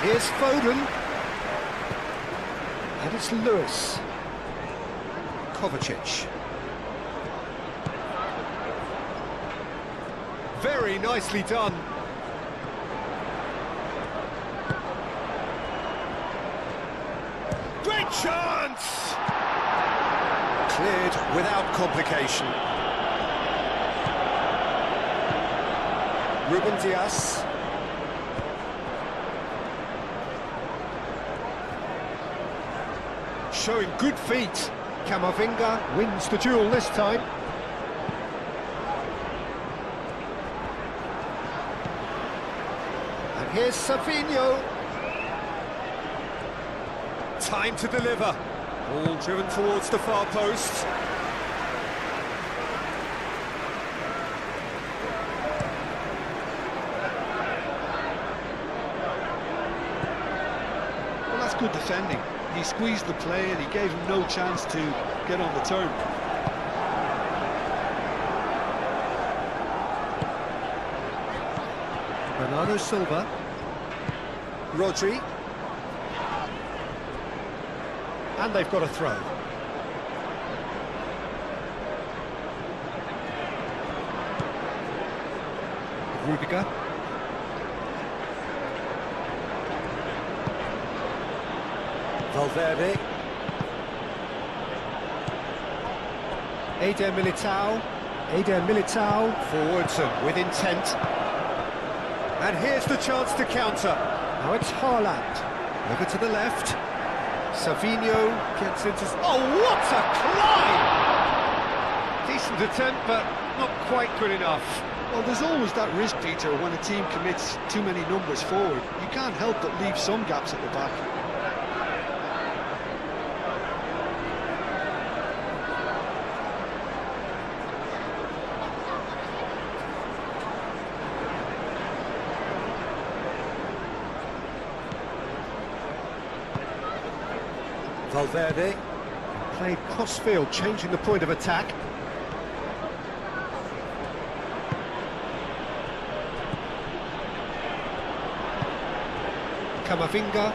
Here's Foden. And it's Lewis. Kovacic. Very nicely done. Great chance! Cleared without complication. Ruben Dias. Showing good feet. Camavinga wins the duel this time. And here's Savinho. Time to deliver. Ball driven towards the far post. Well, that's good defending. He squeezed the play and he gave him no chance to get on the turn. Bernardo Silva. Rodri. And they've got a throw. Rudiger. Valverde. Eder Militao forwards and with intent. And here's the chance to counter. Now it's Haaland. Over to the left. Savinho gets into... Oh, what a climb! Decent attempt, but not quite good enough. Well, there's always that risk, Peter, when a team commits too many numbers forward. You can't help but leave some gaps at the back. Valverde played cross-field, changing the point of attack. Camavinga.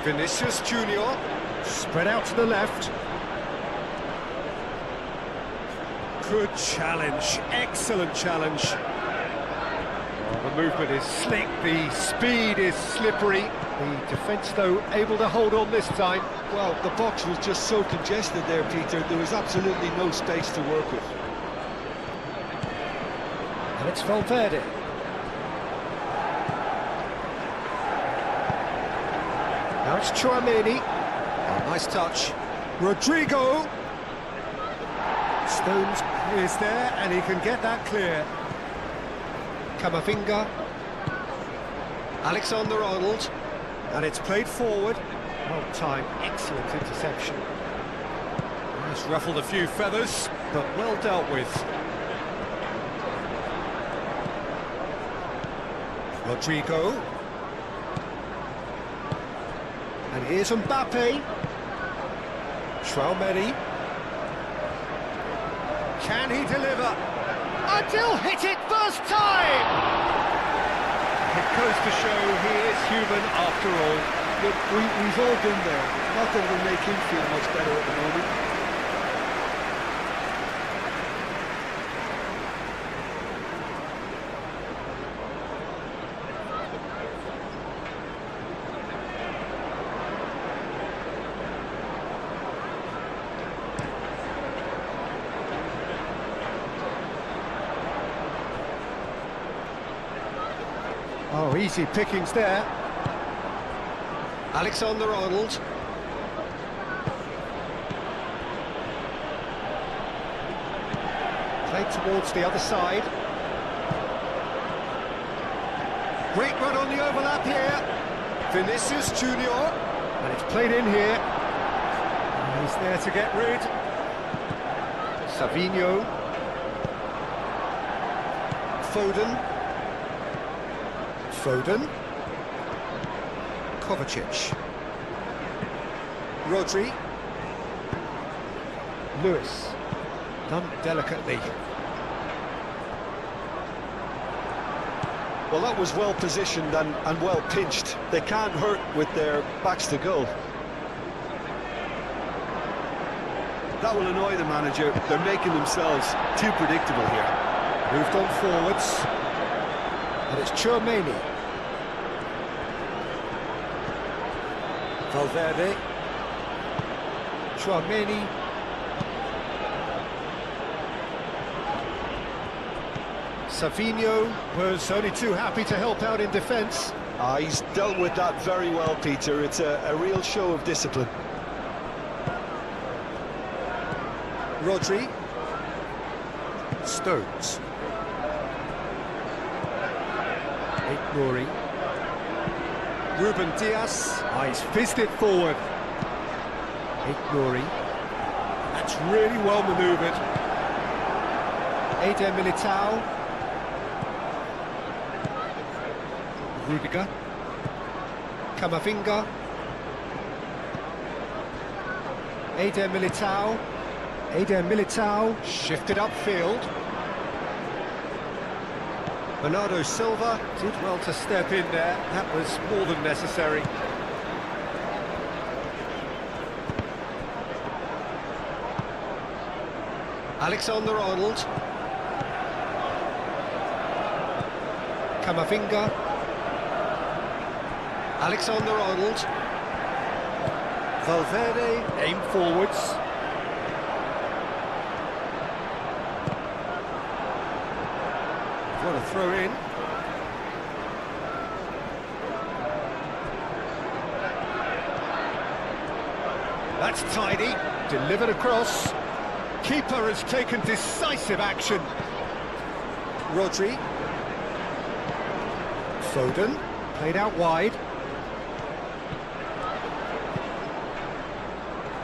Vinicius Junior. Spread out to the left. Good challenge, excellent challenge. Oh, the movement is slick, the speed is slippery. The defence, though, able to hold on this time. Well, the box was just so congested there, Peter. There was absolutely no space to work with. And it's Valverde. Now it's Tchouaméni. Oh, nice touch. Rodrigo. Stones is there, and he can get that clear. Camavinga. Alexander-Arnold. And it's played forward. Well timed, excellent interception. It's ruffled a few feathers, but well dealt with. Rodrigo. And here's Mbappe. Tchouaméni. Can he deliver? Adil hit it first time! It goes to show he is human after all. Look, we've all been there. Not that it'll make him feel much better at the moment. Oh, easy pickings there. Alexander-Arnold. Played towards the other side. Great run on the overlap here. Vinicius Junior. And it's played in here. And he's there to get rid. Savinho. Foden. Kovacic. Rodri. Lewis. Done delicately. Well, that was well positioned and well pinched. They can't hurt with their backs to goal. That will annoy the manager. They're making themselves too predictable here. Moved on forwards. And it's Tchouaméni. Valverde. Tchouaméni. Savinho was only too happy to help out in defence. He's dealt with that very well, Peter. It's a real show of discipline. Rodri. Stones. Nouri. Ruben Dias. He's fizzed it forward. Nouri. That's really well manoeuvred. Eder Militao. Rudiger. Camavinga. Eder Militao. Shifted upfield. Bernardo Silva did well to step in there. That was more than necessary. Alexander-Arnold. Camavinga. Alexander-Arnold. Valverde, aim forwards. What a throw in. That's tidy. Delivered across. Keeper has taken decisive action. Rodri. Foden. Played out wide.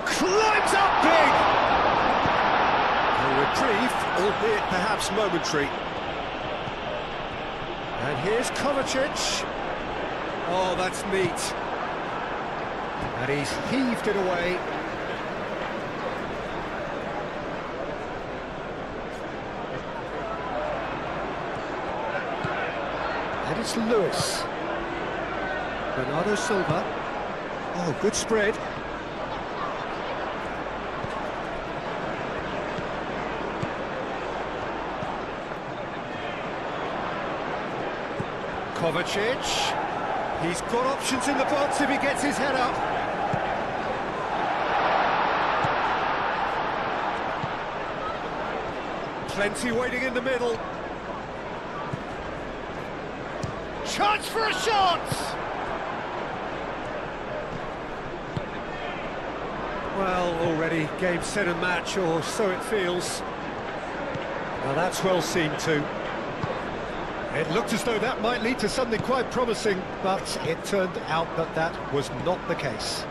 Climbs up big! A reprieve, albeit perhaps momentary. And here's Kovacic. Oh, that's neat. And he's heaved it away. And it's Lewis. Bernardo Silva. Oh, good spread. Kovacic. He's got options in the box if he gets his head up. Plenty waiting in the middle. Chance for a shot! Well, already game, set and match, or so it feels. Now that's well seen too. It looked as though that might lead to something quite promising, but it turned out that that was not the case.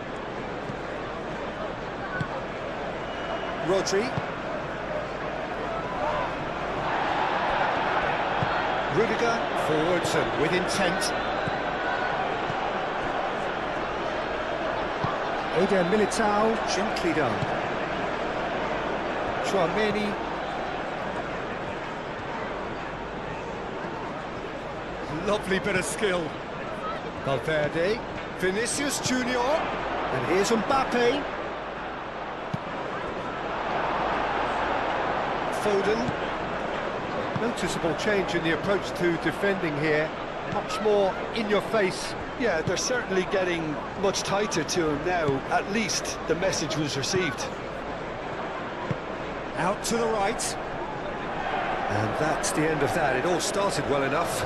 Rodri. Rudiger, forwards and with intent. Eder Militao, gently done. Tchouaméni. Lovely bit of skill. Valverde. Vinicius Junior. And here's Mbappe. Foden. Noticeable change in the approach to defending here. Much more in your face. Yeah, they're certainly getting much tighter to him now. At least the message was received. Out to the right. And that's the end of that. It all started well enough.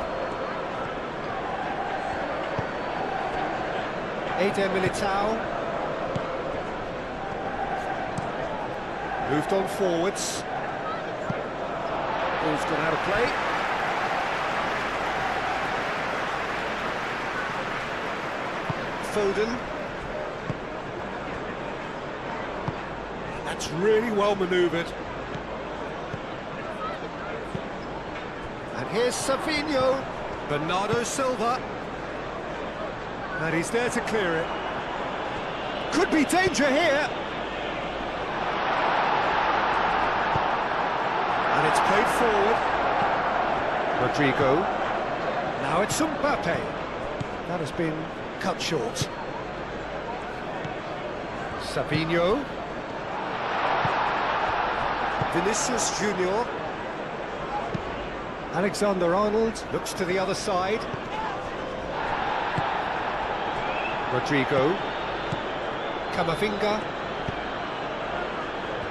Eder Militao. Moved on forwards. Ball's gone out of play. Foden. That's really well manoeuvred. And here's Savinho. Bernardo Silva. And he's there to clear it. Could be danger here. And it's played forward. Rodrigo. Now it's Mbappe. That has been cut short. Savinho. Vinicius Junior. Alexander-Arnold looks to the other side. Rodrigo. Camavinga.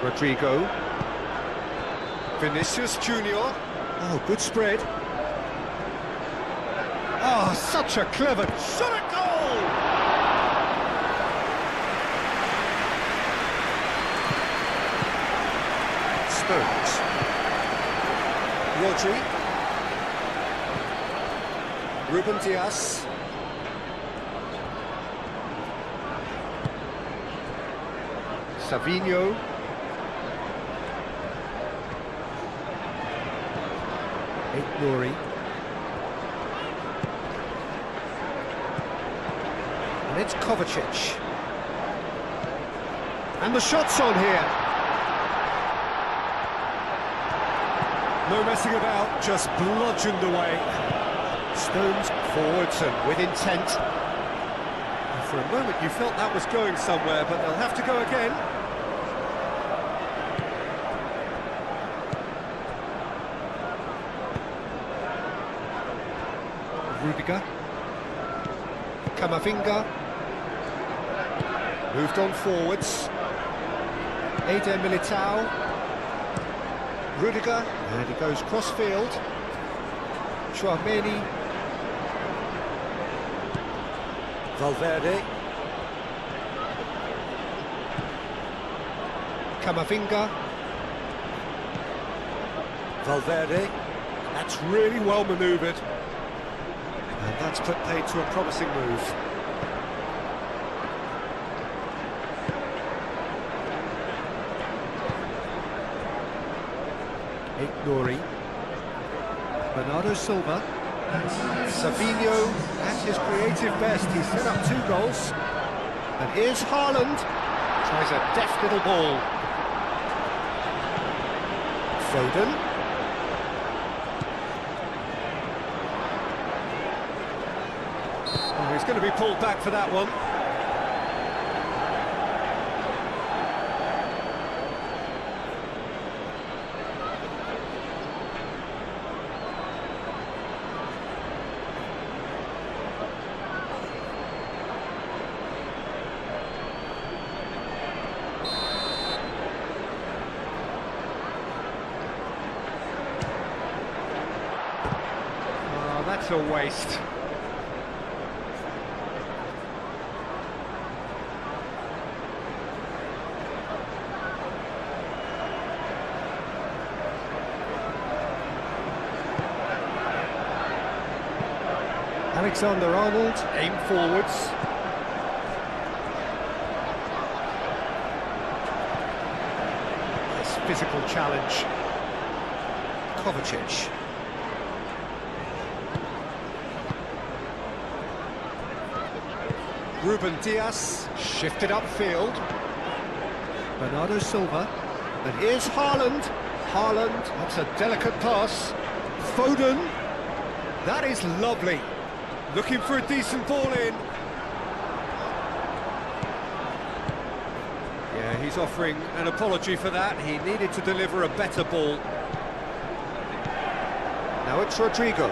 Rodrigo. Vinicius Junior. Oh, good spread. Oh, such a clever shot at goal! Stones. Rodri. Ruben Dias. Savinho. Nouri. And it's Kovacic. And the shot's on here. No messing about, just bludgeoned away. Stones forwards and with intent. And for a moment you felt that was going somewhere, but they'll have to go again. Rudiger. Camavinga. Moved on forwards. Eder Militao. Rudiger. And he goes cross-field. Chouameni. Valverde. Camavinga. Valverde. That's really well manoeuvred. And that's put paid to a promising move. Nouri. Bernardo Silva. Savinho at his creative best. He's set up 2 goals. And here's Haaland. Tries a deft little ball. Foden. Oh, he's going to be pulled back for that one. That's a waste. Alexander-Arnold, aim forwards. Nice physical challenge. Kovacic. Ruben Dias, shifted upfield. Bernardo Silva. And here's Haaland. Haaland, that's a delicate pass. Foden. That is lovely. Looking for a decent ball in. Yeah, he's offering an apology for that. He needed to deliver a better ball. Now it's Rodrigo.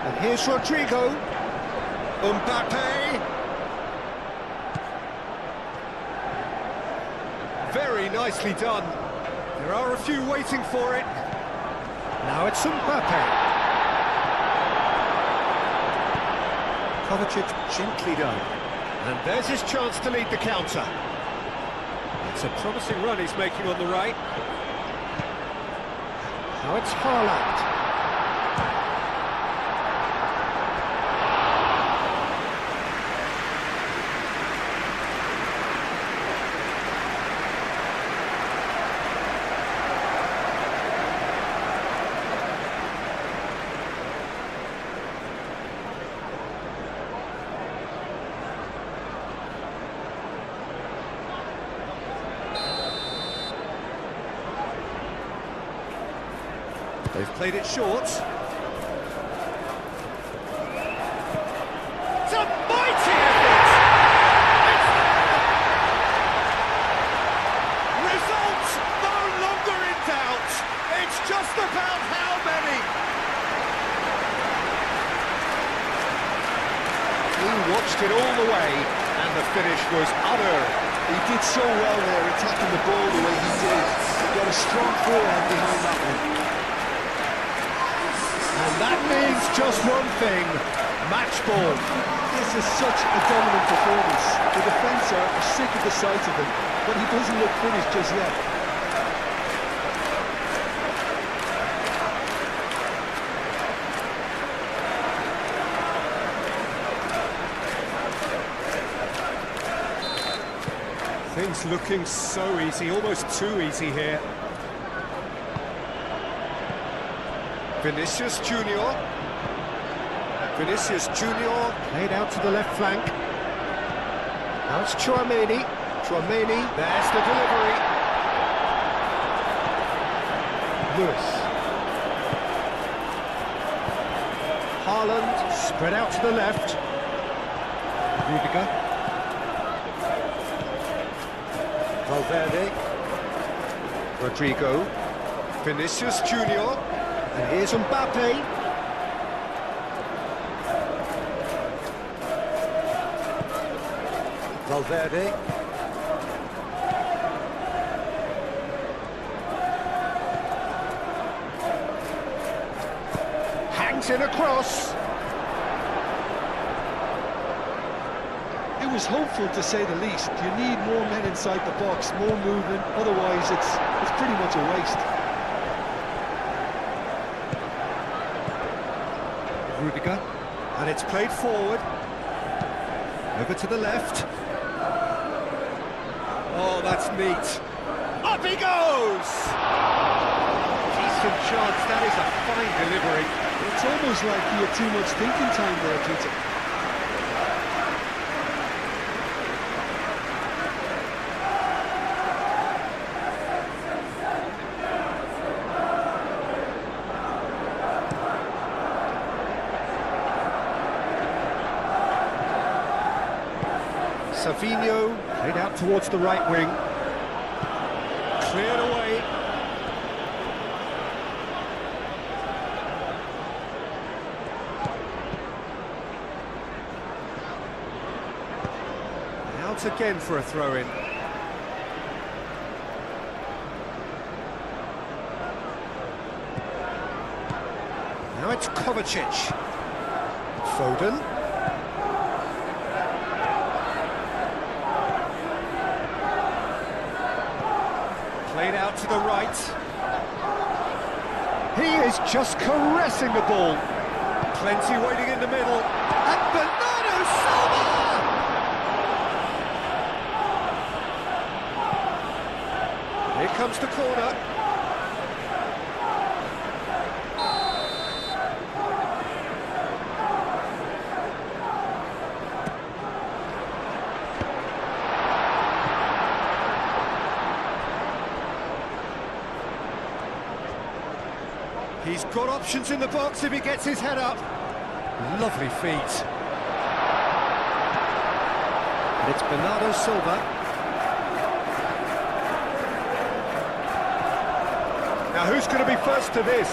And here's Rodrigo. Mbappe. Very nicely done. There are a few waiting for it. Now it's Mbappe. Kovacic gently done. And there's his chance to lead the counter. It's a promising run he's making on the right. Now it's Haaland. They've played it short. It's a mighty effort! It's there! Result no longer in doubt. It's just about how many. He watched it all the way, and the finish was utter. He did so well there, attacking the ball the way he did. He got a strong forehand behind that one. And that means just one thing, match ball. This is such a dominant performance. The defence are sick of the sight of him, but he doesn't look finished just yet. Things looking so easy, almost too easy here. Vinicius Junior. Vinicius Junior played out to the left flank. Now it's Chouameni. Chouameni, there's the delivery. Lewis. Haaland spread out to the left. Rudiger. Valverde. Rodrigo. Vinicius Junior. And here's Mbappe. Valverde. Hangs in across. It was hopeful, to say the least. You need more men inside the box, more movement, otherwise it's pretty much a waste. Rudiger, and it's played forward, over to the left. Oh, that's neat. Up he goes! Decent chance, that is a fine delivery. It's almost like he had too much thinking time there, Peter. Savinho played out towards the right wing. Cleared away. Out again for a throw-in. Now it's Kovacic. Foden. Played out to the right. He is just caressing the ball. Plenty waiting in the middle. And Bernardo Silva! Here comes the corner. He's got options in the box if he gets his head up. Lovely feet. And it's Bernardo Silva. Now who's going to be first to this?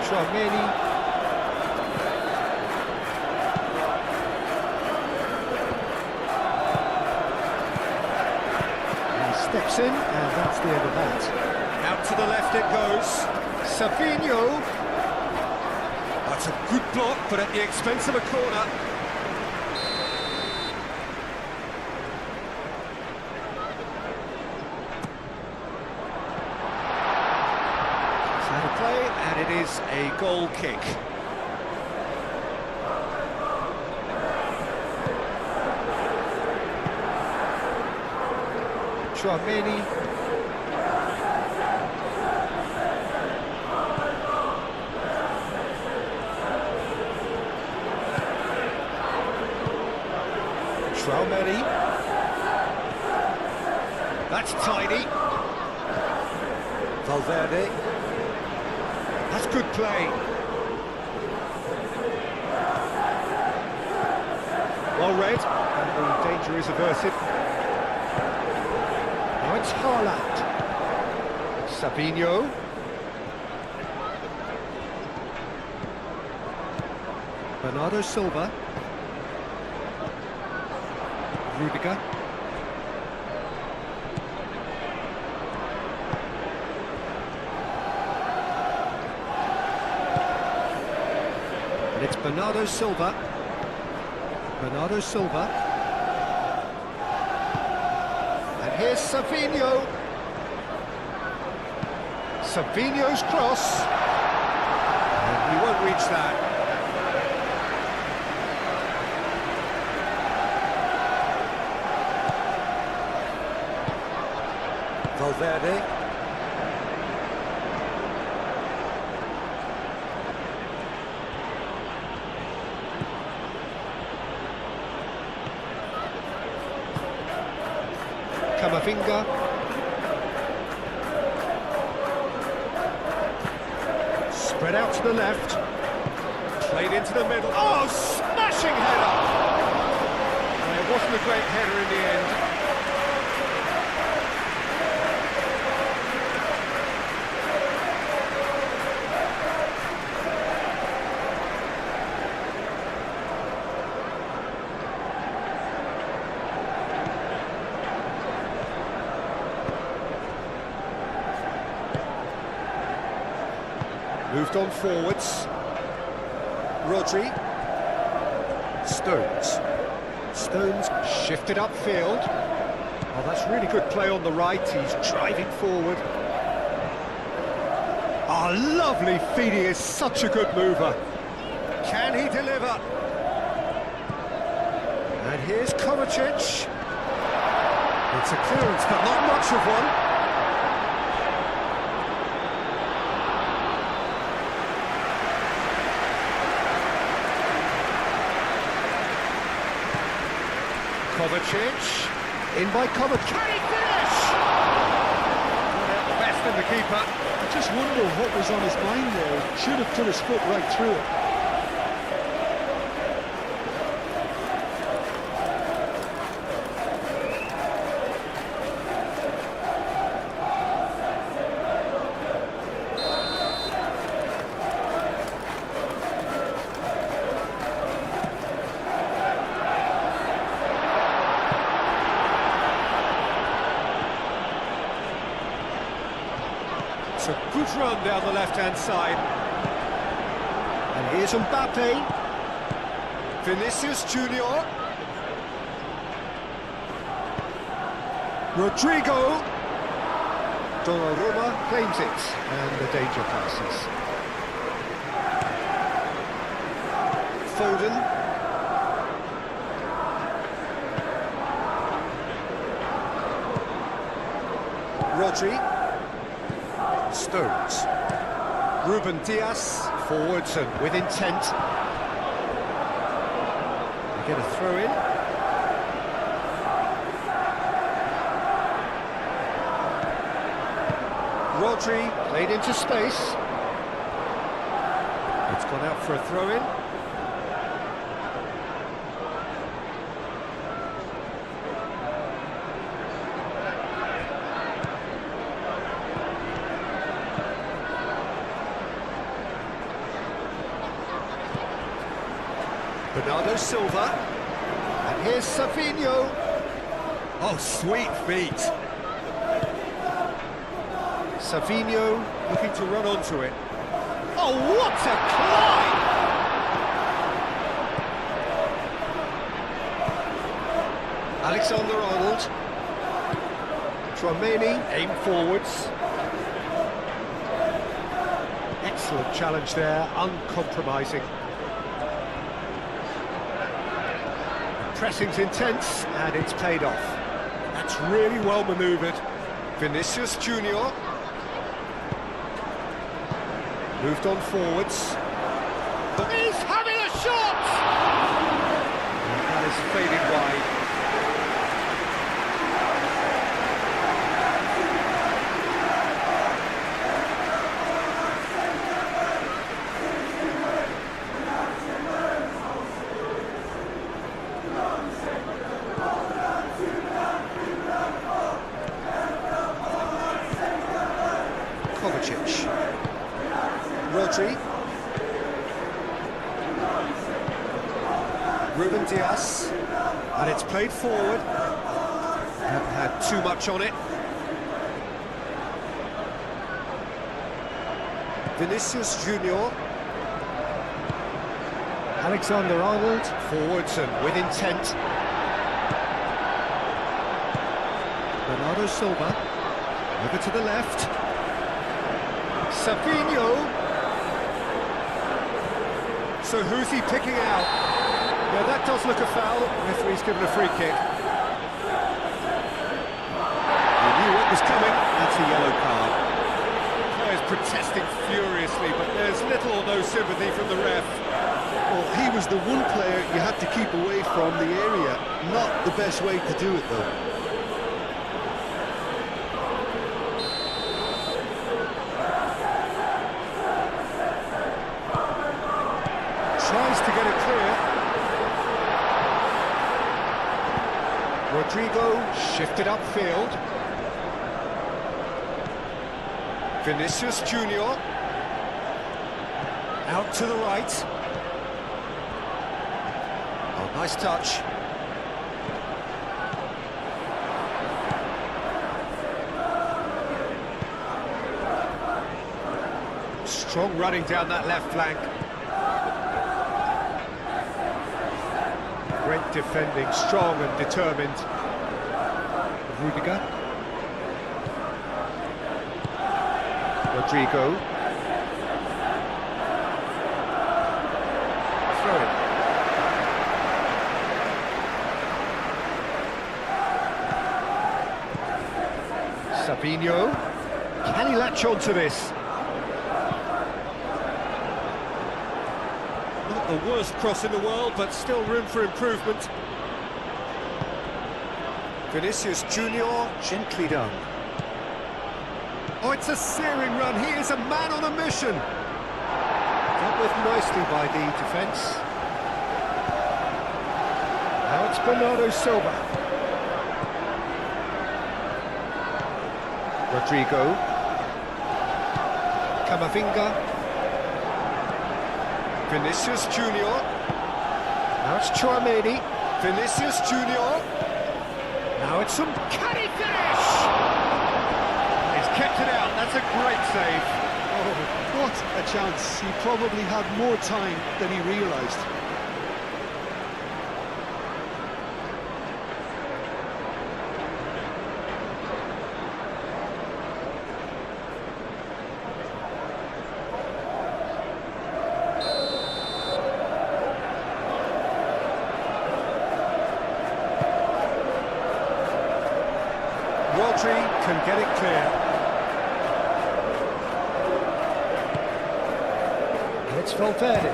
Chouameni. He steps in, and that's the end of that. Out to the left it goes. Savinho. That's a good block, but at the expense of a corner. goal kick. Chouameni. Chouameni. That's tidy. Valverde. That's good play. Well read, and the danger is averted. Now it's Haaland. Savinho. Bernardo Silva. Rudiger. And it's Bernardo Silva. Bernardo Silva. And here's Savinho. Savinho's cross. And he won't reach that. Valverde. Camavinga. Spread out to the left. Played into the middle. Oh, smashing header! And it wasn't a great header in the end. Moved on forwards. Rodri. Stones. Stones shifted upfield. Oh, that's really good play on the right. He's driving forward. Oh, lovely feed. He is such a good mover. Can he deliver? And here's Kovacic. It's a clearance, but not much of one. Kovacic, in by Kovacic. Can he finish? Not the best in the keeper. I just wonder what was on his mind there. Should have put his foot right through it. It's a good run down the left-hand side. And here's Mbappe. Vinicius Junior. Rodrigo. Donnarumma claims it. And the danger passes. Foden. Rodri. Stones. Ruben Dias, forwards and with intent. They get a throw in. Rodri played into space. It's gone out for a throw in. Bernardo Silva, and here's Savinho. Oh, sweet feet. Savinho looking to run onto it. Oh, what a climb! Alexander-Arnold. Chouameni, aim forwards. It's Excellent challenge there, uncompromising. Pressing's intense, and it's paid off. That's really well manoeuvred. Vinicius Junior. Moved on forwards. He's having a shot! And that is fading wide. Rodri. Ruben Dias. And it's played forward. Haven't had too much on it. Vinicius Junior. Alexander-Arnold. Forwards and with intent. Bernardo Silva. Over to the left. Savinho. So who's he picking out? Yeah, that does look a foul. Referee's given a free kick. He knew what was coming. That's a yellow card. Players protesting furiously, but there's little or no sympathy from the ref. Well, he was the one player you had to keep away from the area. Not the best way to do it, though. Tries to get it clear. Rodrigo shifted upfield. Vinicius Junior. Out to the right. Oh, nice touch. Strong running down that left flank. Great defending, strong and determined. Rudiger. Rodrigo. Throw it. Savinho. Can he latch on to this? Not the worst cross in the world, but still room for improvement. Vinicius Junior, gently done. Oh, it's a searing run. He is a man on a mission. Dealt with nicely by the defence. Now it's Bernardo Silva. Rodrigo. Camavinga. Vinicius Junior. Now it's Chouameni. Vinicius Junior. Now it's some... Can he finish? He's kept it out. That's a great save. Oh, what a chance. He probably had more time than he realised. Rodri can get it clear. And it's Valverde.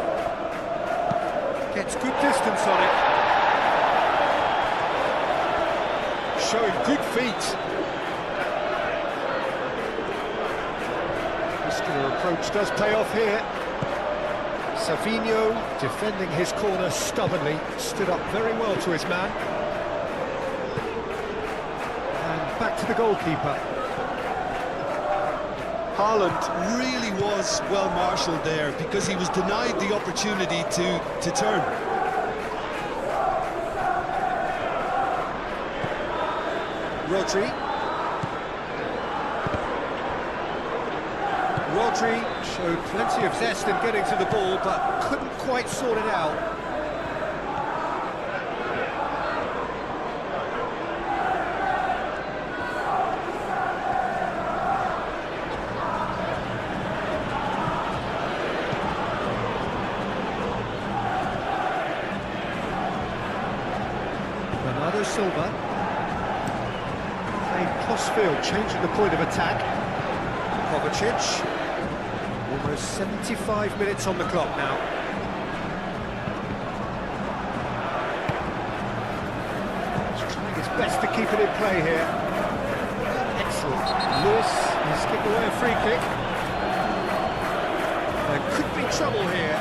Gets good distance on it. Showing good feet. Muscular approach does pay off here. Savinho defending his corner stubbornly. Stood up very well to his man. Back to the goalkeeper. Haaland really was well marshalled there because he was denied the opportunity to turn. Rodri. Rodri showed plenty of zest in getting to the ball, but couldn't quite sort it out. Bernardo Silva. Played cross-field, changing the point of attack. Kovacic. Almost 75 minutes on the clock now. He's trying his best to keep it in play here. Excellent. Lewis has kicked away a free kick. There could be trouble here.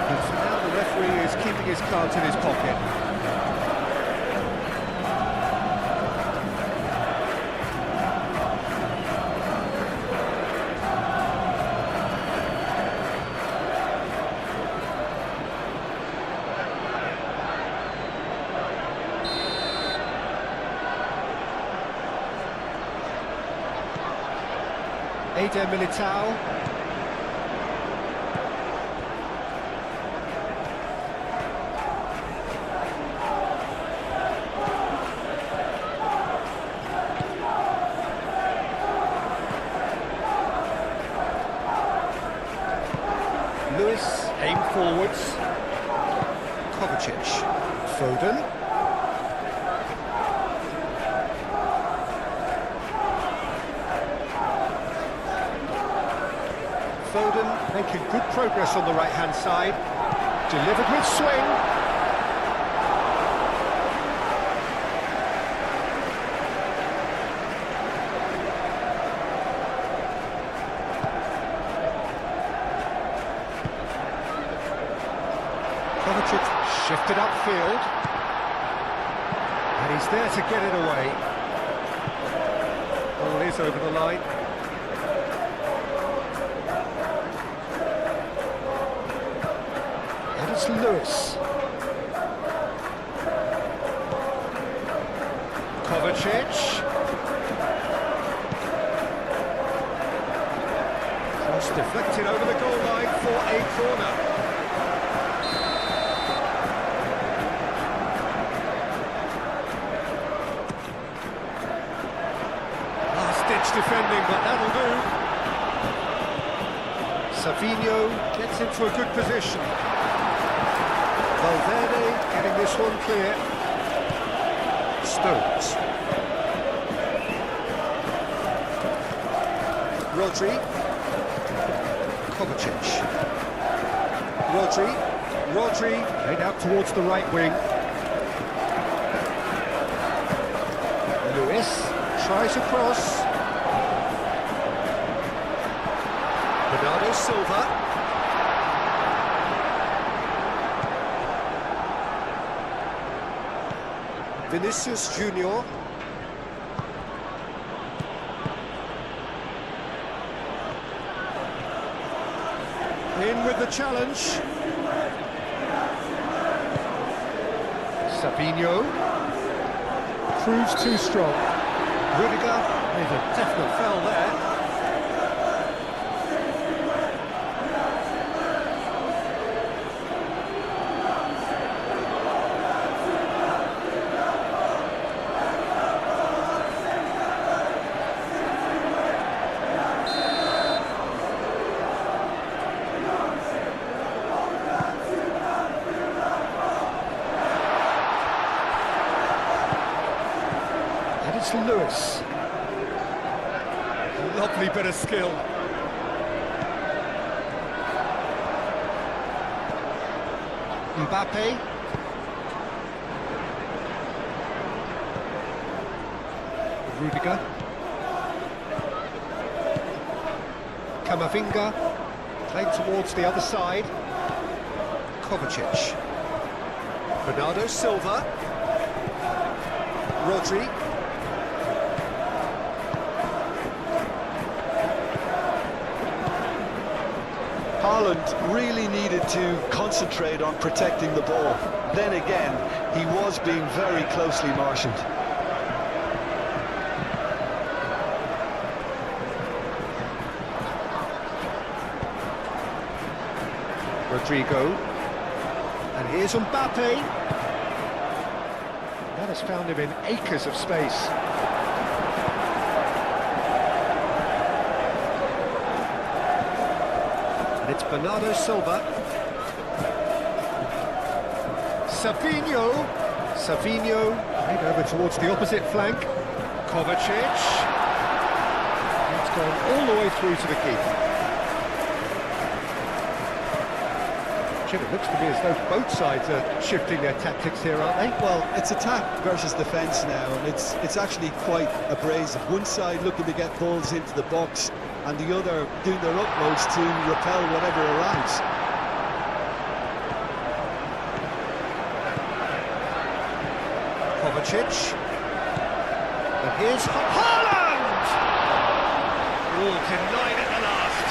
But for now the referee is keeping his cards in his pocket. Eder Militao. Lewis, aim forwards. Kovacic. Foden. Foden making good progress on the right-hand side. Delivered with swing. Kovacic shifted upfield. And he's there to get it away. Ball is over the line. It's Lewis. Kovacic. Cross deflected over the goal line for a corner. Last-ditch defending, but that'll do. Savinho gets into a good position. Valverde getting this one clear. Stones. Rodri. Kovacic. Rodri laid out towards the right wing. Lewis tries a cross. Bernardo Silva. Vinicius Junior. In with the challenge. Sabinho. Proves too strong. Rudiger with a definite foul there. It's Lewis. Lovely bit of skill. Mbappe. Rudiger. Camavinga. Played towards the other side. Kovacic. Bernardo Silva. Rodri. Haaland really needed to concentrate on protecting the ball. Then again, he was being very closely marshalled. Rodrigo. And here's Mbappe. That has found him in acres of space. It's Bernardo Silva. Savinho. Savinho, played over towards the opposite flank. Kovacic. It's gone all the way through to the keeper. Jim, it looks to me as though both sides are shifting their tactics here, aren't they? Well, it's attack versus defence now, and it's actually quite abrasive. One side looking to get balls into the box, and the other doing their utmost to repel whatever arrives. Kovacic. And here's Haaland! Oh, denied at the last.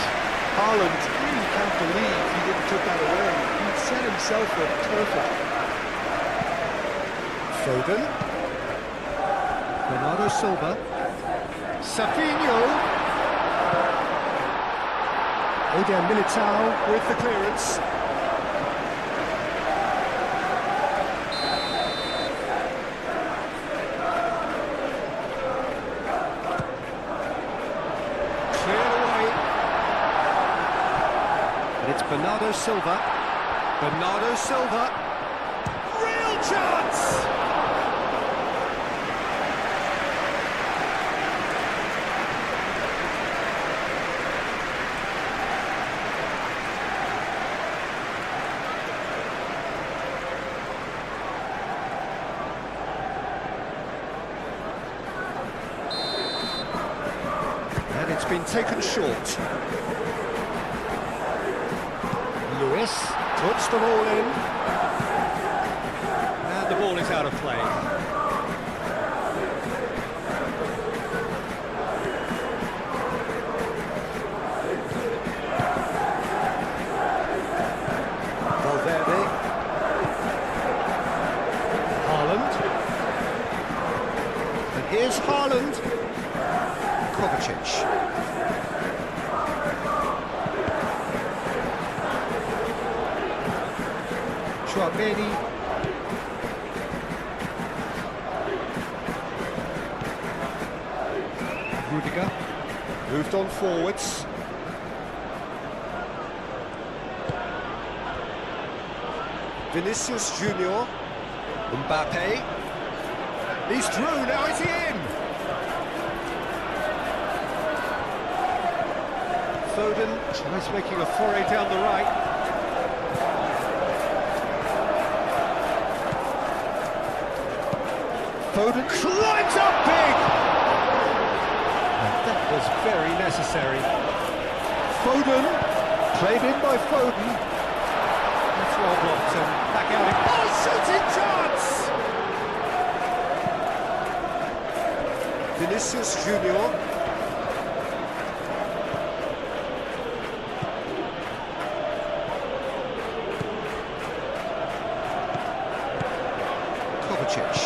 Haaland, really can't believe he didn't took that away. He set himself up perfect. Foden. Bernardo Silva. Savinho. Eder Militao with the clearance. It's Bernardo Silva. Bernardo Silva. Real chance! And it's been taken short. Lewis puts the ball in, and the ball is out of play. Valverde. Haaland. And here's Haaland. Kovacic. Chouameni. Rudiger moved on forwards. Vinicius Junior. Mbappe. He's through, now is he in? Foden tries making a foray down the right. Foden climbs up big! And that was very necessary. Foden, played in by Foden. That's well blocked and back out. Oh, shooting chance! Vinicius Junior. Kovacic.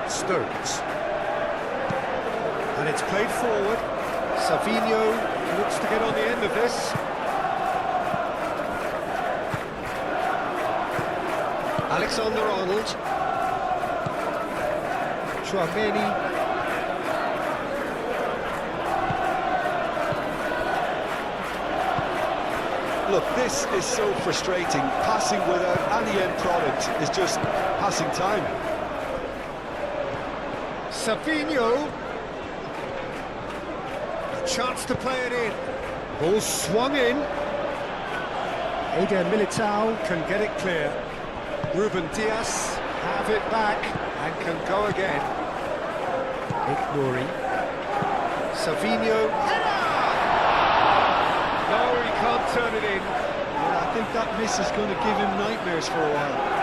Stones. And it's played forward. Savinho looks to get on the end of this. Alexander-Arnold. Chouameni. Look, this is so frustrating. Passing without any end product is just passing time. Savinho. A chance to play it in. Ball swung in. Eder Militao can get it clear. Ruben Dias have it back and can go again. Ignoring. Savinho. No, he can't turn it in. Yeah, I think that miss is going to give him nightmares for a while.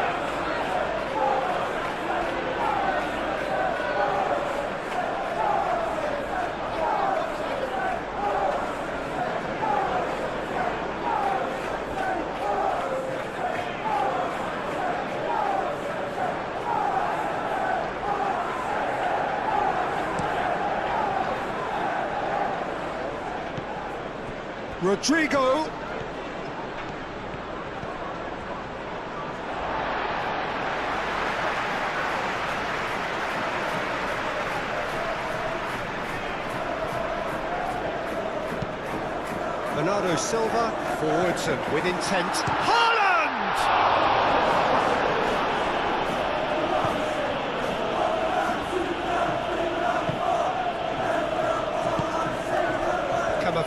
Rodrigo. Bernardo Silva, forwards and with intent. Haaland!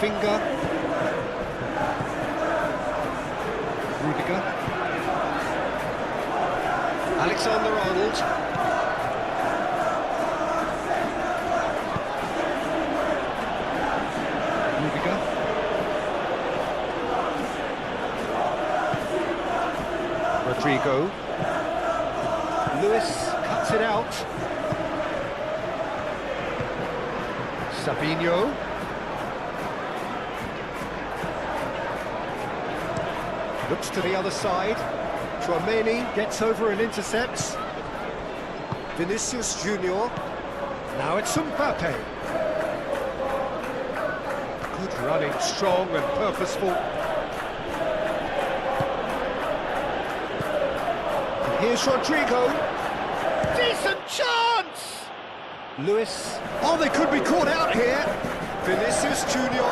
Camavinga. Rudiger. Alexander-Arnold. Rudiger. Rodrigo. Lewis cuts it out. Sabinho. Looks to the other side. Tchouaméni gets over and intercepts. Vinicius Junior. Now it's Mbappe. Good running, strong and purposeful. And here's Rodrigo. Decent chance! Lewis. Oh, they could be caught out here. Vinicius Junior.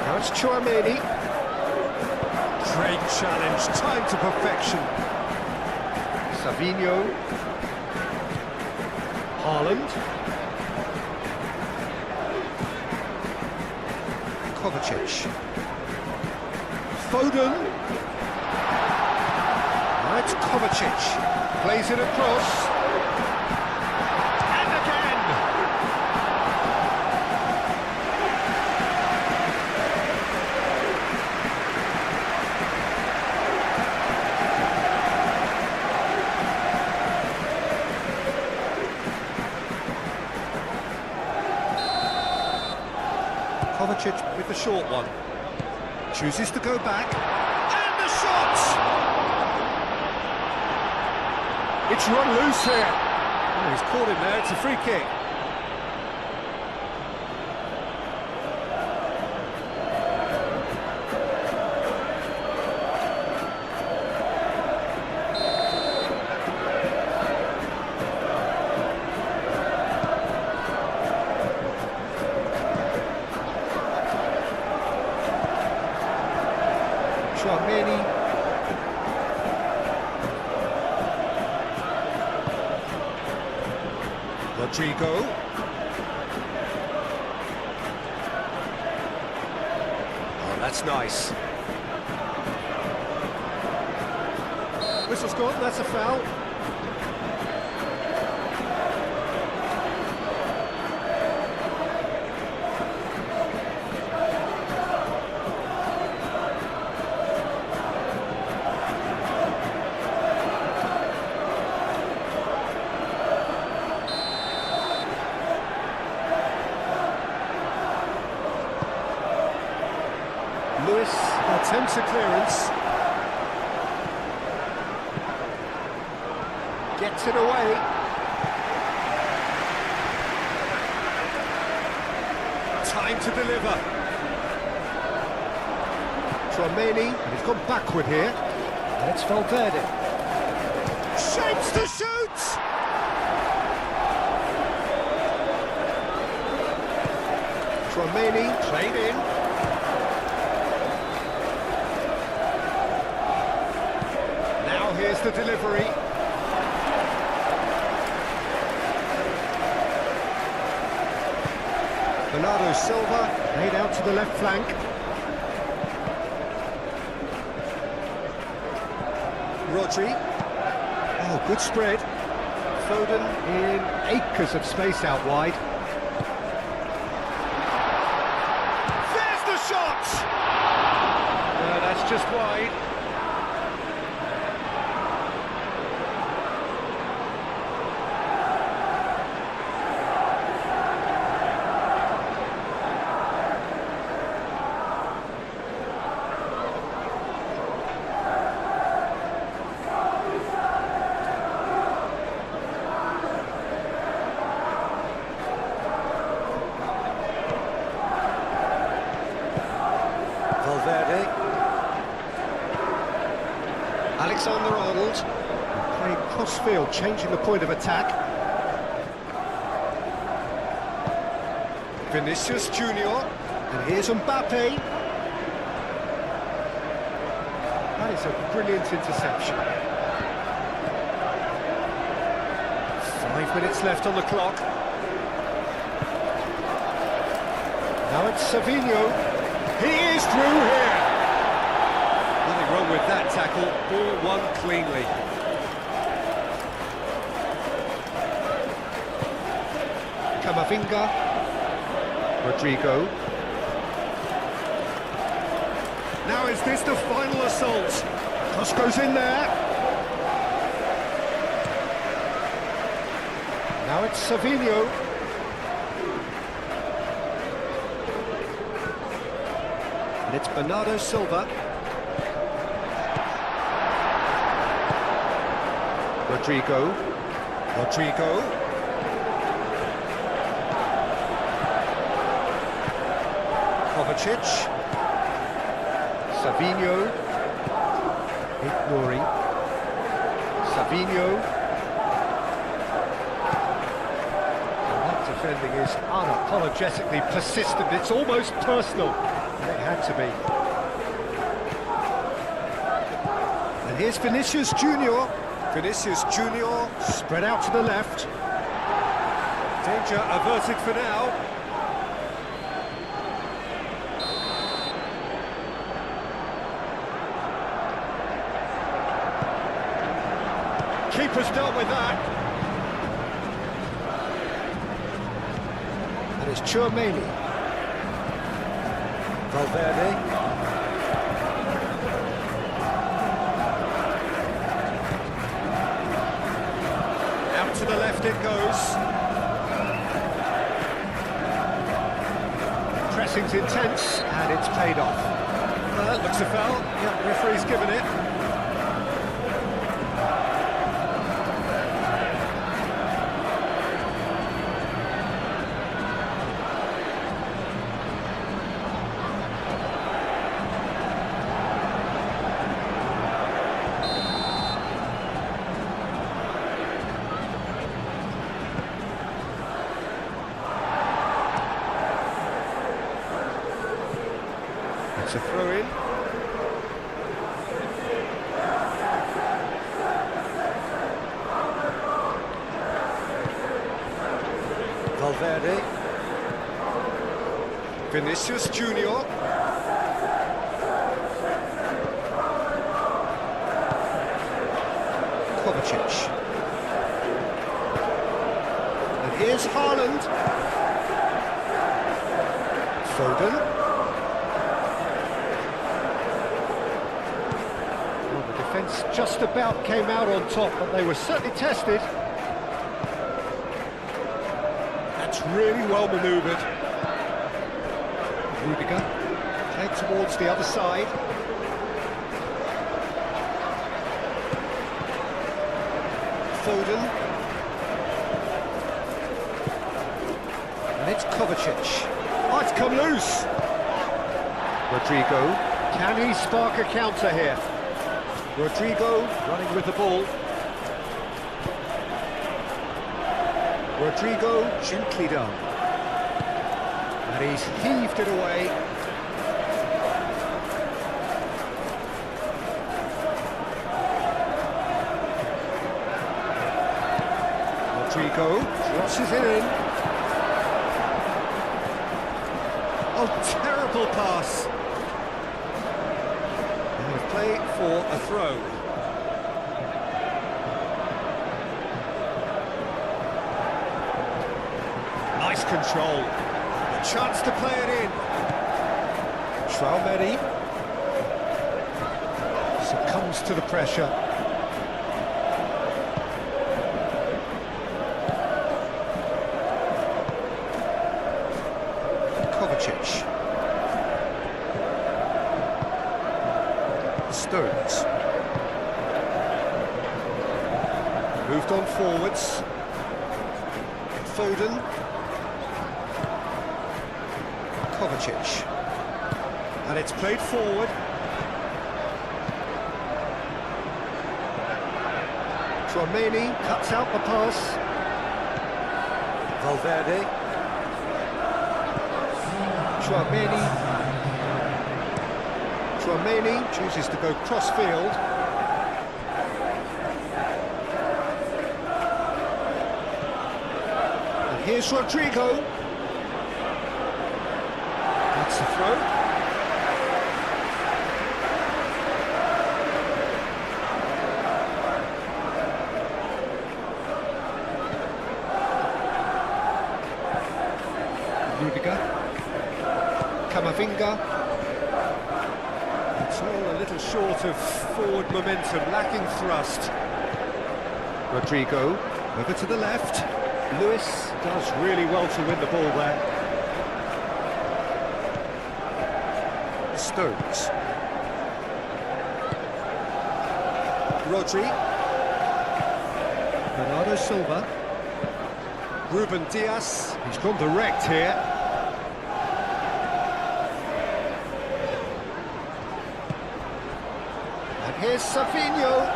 Now it's Tchouaméni. Great challenge, time to perfection. Sabinho. Haaland. Kovacic. Foden. Now it's Kovacic. Plays it across. And again! Kovacic with the short one. Chooses to go back. And the shot! It's run loose here. Oh, he's caught him there, it's a free kick. Tchouaméni. Rodrigo. Oh, that's nice. Whistle's gone, that's a foul. Lewis attempts a clearance. Gets it away. Time to deliver. Tchouaméni, and he's gone backward here. And it's Valverde. Shapes to shoot! Tchouaméni played in. Here's the delivery. Bernardo Silva laid out to the left flank. Rodri. Oh, good spread. Foden in acres of space out wide. There's the shot! No, that's just wide. Valverde. Alexander-Arnold playing cross-field, changing the point of attack. Vinicius Junior, and here's Mbappe. That is a brilliant interception. 5 minutes left on the clock. Now it's Savinho. He is through here. Nothing wrong with that tackle. Ball won cleanly. Camavinga. Rodrigo. Now is this the final assault? Cross goes in there. Now it's Savinho. And it's Bernardo Silva. Rodrigo. Kovacic. Savinho. Ignoring. Savinho. And that defending is unapologetically persistent. It's almost personal. And it had to be. And here's Vinicius Junior. Vinicius Junior spread out to the left. Danger averted for now. Keeper's dealt with that. And it's Tchouaméni. Valverde. Out to the left it goes. Pressing's intense, and it's paid off. That looks a foul. Yeah, referee's given it. It's a throw-in. Valverde. Vinicius Junior. Kovacic. And here's Haaland. Foden. Defence just about came out on top, but they were certainly tested. That's really well manoeuvred. Rudiger played towards the other side. Foden. And it's Kovacic. Oh, it's come loose. Rodrigo. Can he spark a counter here? Rodrigo running with the ball. Rodrigo gently done. And he's heaved it away. Rodrigo crosses it in. Oh, terrible pass. Play for a throw. Nice control. A chance to play it in. Tchouaméni succumbs to the pressure. Kovacic. Stones. Moved on forwards. Foden. Kovacic. And it's played forward. Tchouaméni cuts out the pass. Valverde. Tchouaméni chooses to go cross-field. And here's Rodrigo. It's a throw. Rudiger. Camavinga. It's all a little short of forward momentum, lacking thrust. Rodrigo, over to the left. Lewis does really well to win the ball there. Stones. Rodri. Bernardo Silva. Ruben Diaz. He's gone direct here. And here's Savinho.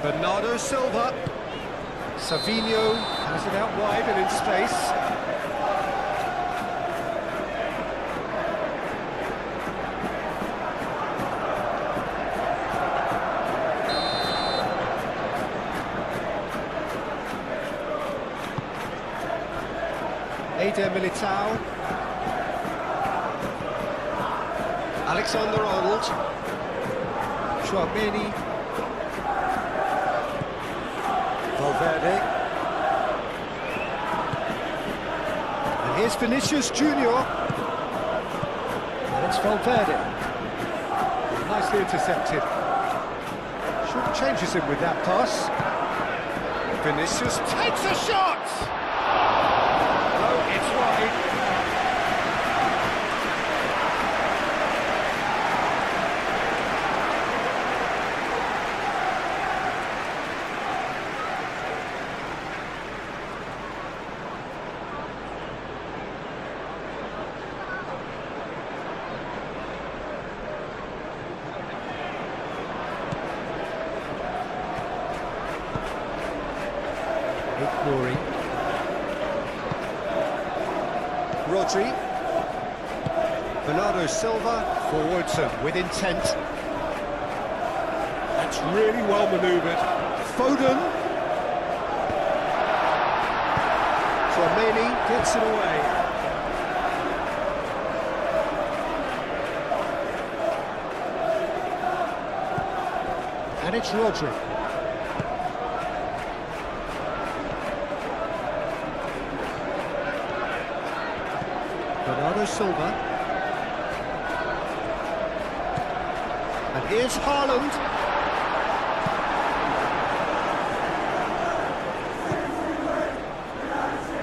Bernardo Silva. Savinho has it out wide and in space. Eder Militao. Alexander-Arnold. Tchouaméni. Valverde. And here's Vinicius Junior. And it's Valverde. Nicely intercepted. Short changes him with that pass. Vinicius takes a shot! Oh, it's wide. Glory. Rodri. Bernardo Silva forwards and with intent. That's really well manoeuvred. Foden. Tchouaméni gets it away. And it's Rodri. Bernardo Silva. And here's Haaland.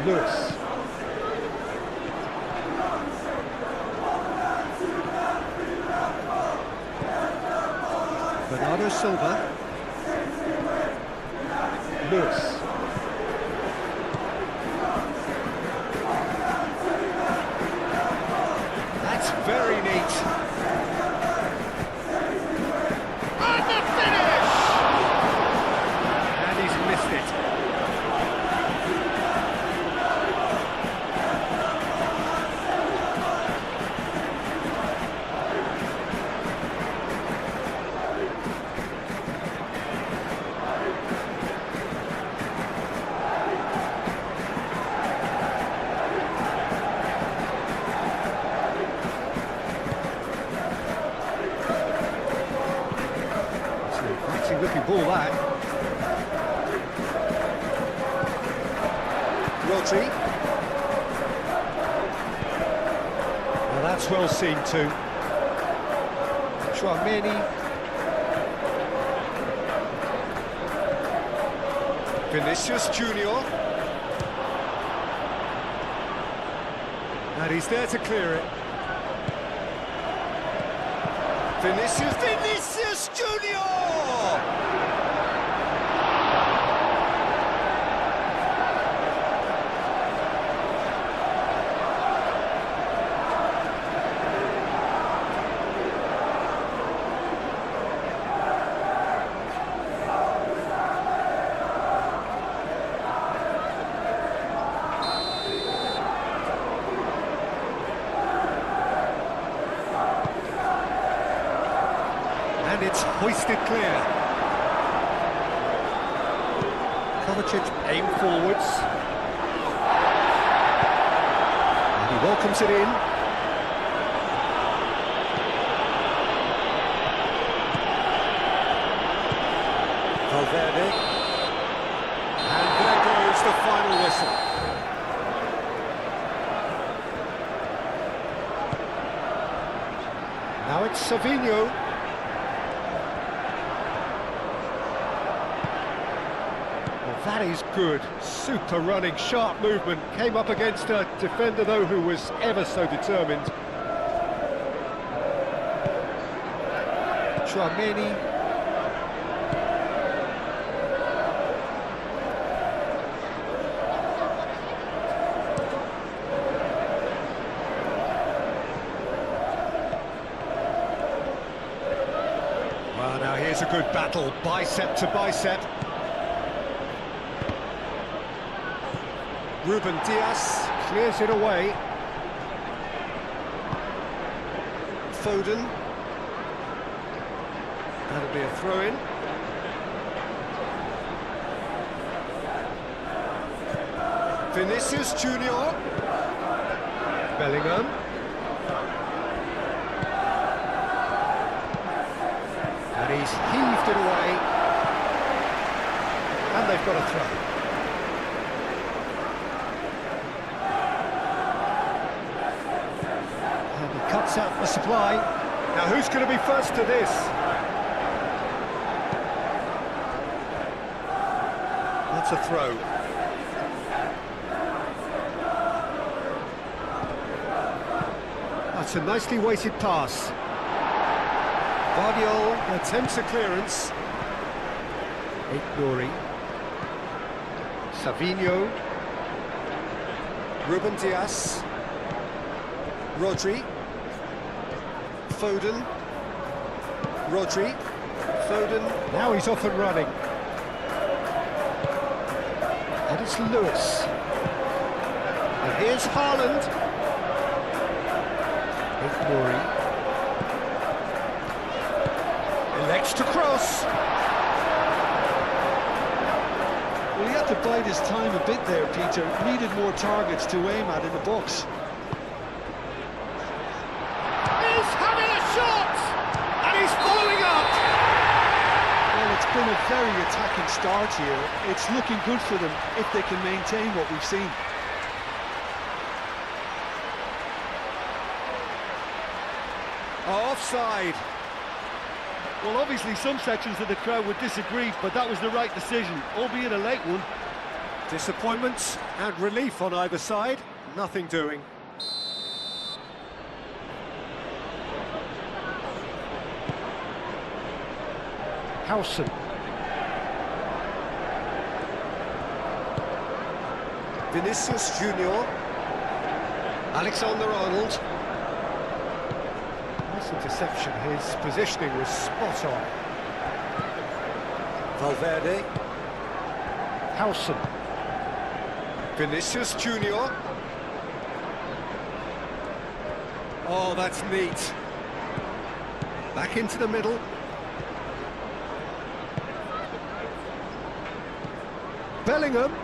Lewis. Bernardo Silva. Lewis. Very neat. And the finish! And he's missed it. Looking ball that. Rodri. Well, that's well seen too. Tchouaméni. Vinicius Junior. And he's there to clear it. Vinicius Junior! And it's hoisted clear. Kovacic aim forwards. And he welcomes it in. Valverde. And there goes the final whistle. Now it's Savinho. Well, that is good. Super running, sharp movement. Came up against a defender, though, who was ever so determined. Tchouameni. Well, now here's a good battle, bicep to bicep. Ruben Dias clears it away. Foden. That'll be a throw-in. Vinicius Junior. Bellingham. And he's heaved it away. And they've got a throw. And he cuts out the supply. Now who's going to be first to this? That's a throw. That's a nicely weighted pass. Guardiola attempts a clearance. Nouri. Savinho. Ruben Dias. Rodri. Foden. Rodri. Foden. Now he's off and running. And it's Lewis. And here's Haaland. Nouri. Elects to cross. Well, he had to bide his time a bit there, Peter. Needed more targets to aim at in the box. He's having a shot! And he's following up! Well, it's been a very attacking start here. It's looking good for them if they can maintain what we've seen. Offside. Well, obviously some sections of the crowd would disagree, but that was the right decision, albeit a late one. Disappointment and relief on either side. Nothing doing. Howson. Vinicius Junior. Alexander-Arnold. Nice interception. His positioning was spot on. Valverde. Howson. Vinicius Junior. Oh, that's neat. Back into the middle. Bellingham.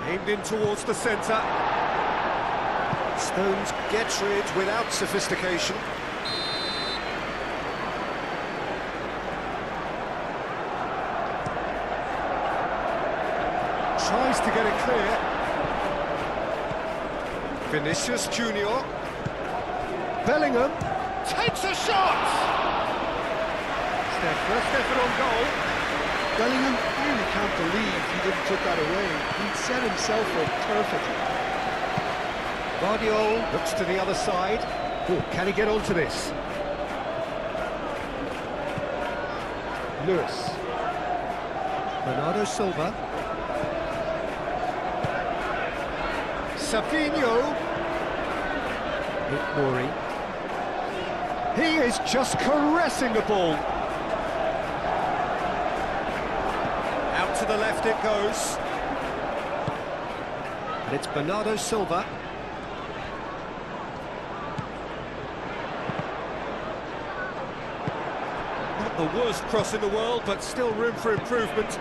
Aimed in towards the centre. Stones gets rid without sophistication. Tries to get it clear. Vinicius Junior. Bellingham takes a shot! It's their first effort on goal. Bellingham, I really can't believe he didn't put that away. He'd set himself up perfectly. Guardiola looks to the other side. Oh, can he get onto this? Lewis. Bernardo Silva. Savinho. Nouri. He is just caressing the ball. Out to the left it goes. And it's Bernardo Silva. Not the worst cross in the world, but still room for improvement.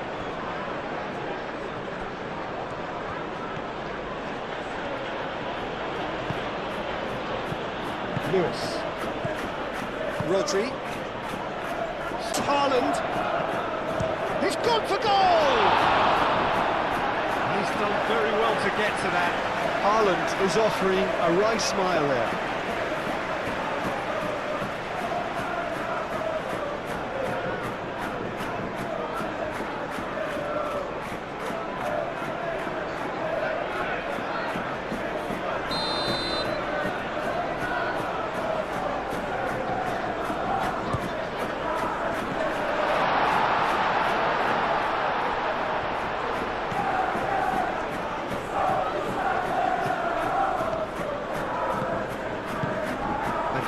Lewis. Rodri. Haaland. He's gone for goal! He's done very well to get to that. Haaland is offering a wry smile there.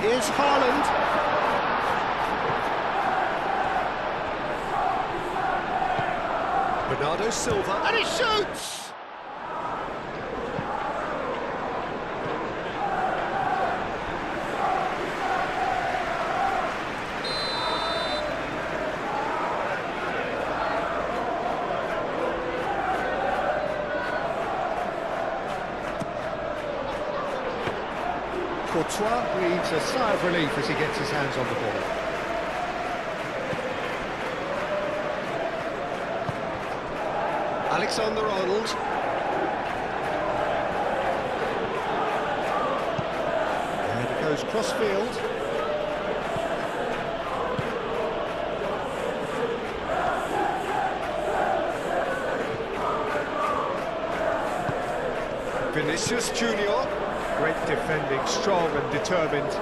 Here's Haaland. Bernardo Silva. And he shoots! Courtois breathes a sigh of relief as he gets his hands on the ball. Alexander-Arnold. And it goes cross-field. Vinicius Junior. Great defending, strong and determined.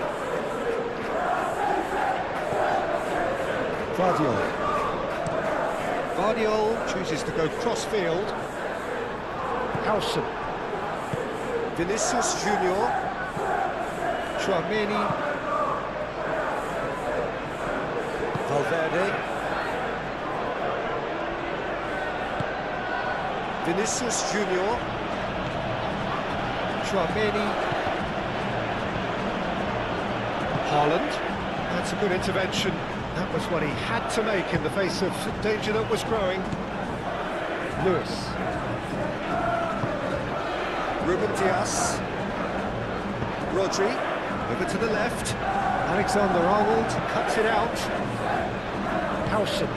Vardiol chooses to go cross-field. Howson. Vinicius Junior. Chouameni. Valverde. Vinicius Junior. Chouameni. Haaland. That's a good intervention. That was what he had to make in the face of danger that was growing. Lewis. Ruben Dias. Rodri. Over to the left. Alexander-Arnold cuts it out. Howson.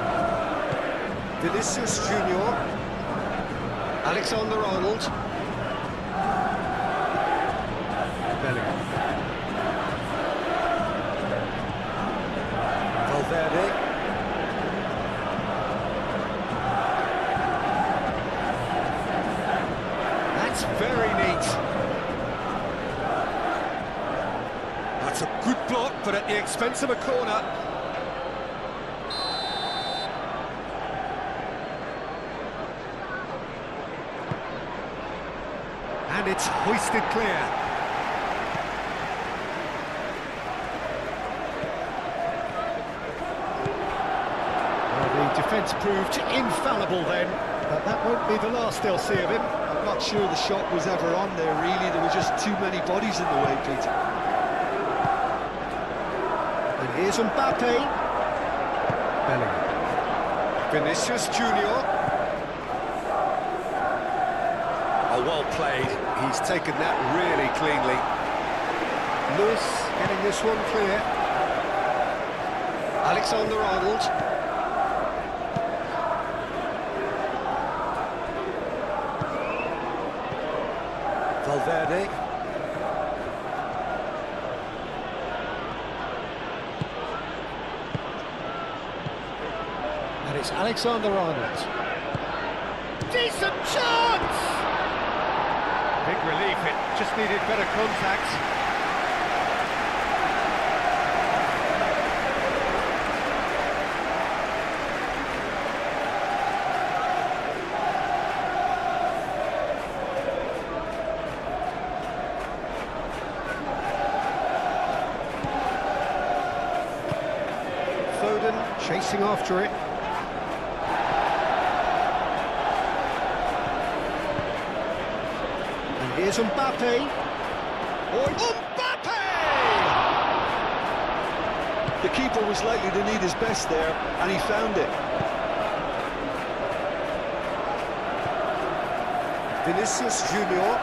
Vinicius Junior. Alexander-Arnold. Bellingham. Valverde. That's very neat. That's a good block, but at the expense of a corner. And it's hoisted clear. Defence proved infallible then, but that won't be the last they'll see of him. I'm not sure the shot was ever on there, really. There were just too many bodies in the way, Peter. And here's Mbappe. Bellingham. Vinicius Junior. Oh, well played. He's taken that really cleanly. Lewis getting this one clear. Alexander-Arnold. Valverde. And it's Alexander-Arnold. Decent chance! Big relief, it just needed better contact. Chasing after it. And here's Mbappe. Mbappe! The keeper was likely to need his best there, and he found it. Vinicius Junior.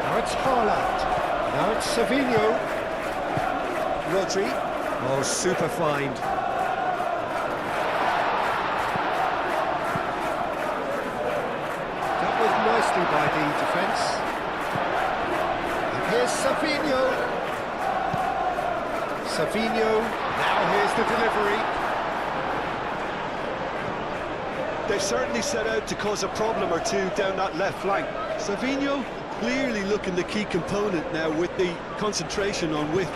Now it's Haaland. Now it's Savinho. Rodri. Oh, super find. Dealt with nicely by the defence. And here's Savinho. Savinho. Now here's the delivery. They've certainly set out to cause a problem or two down that left flank. Savinho clearly looking the key component now with the concentration on width.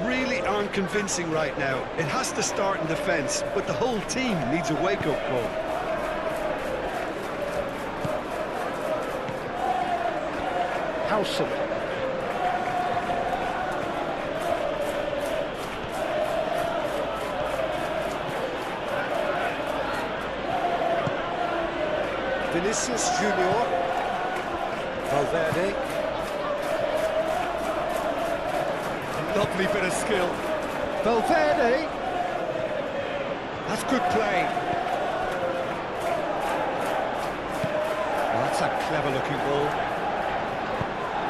Really aren't convincing right now. It has to start in defence, but the whole team needs a wake-up call. Howson. Vinicius Junior. Valverde. Lovely bit of skill. Valverde. That's good play. That's a clever looking ball.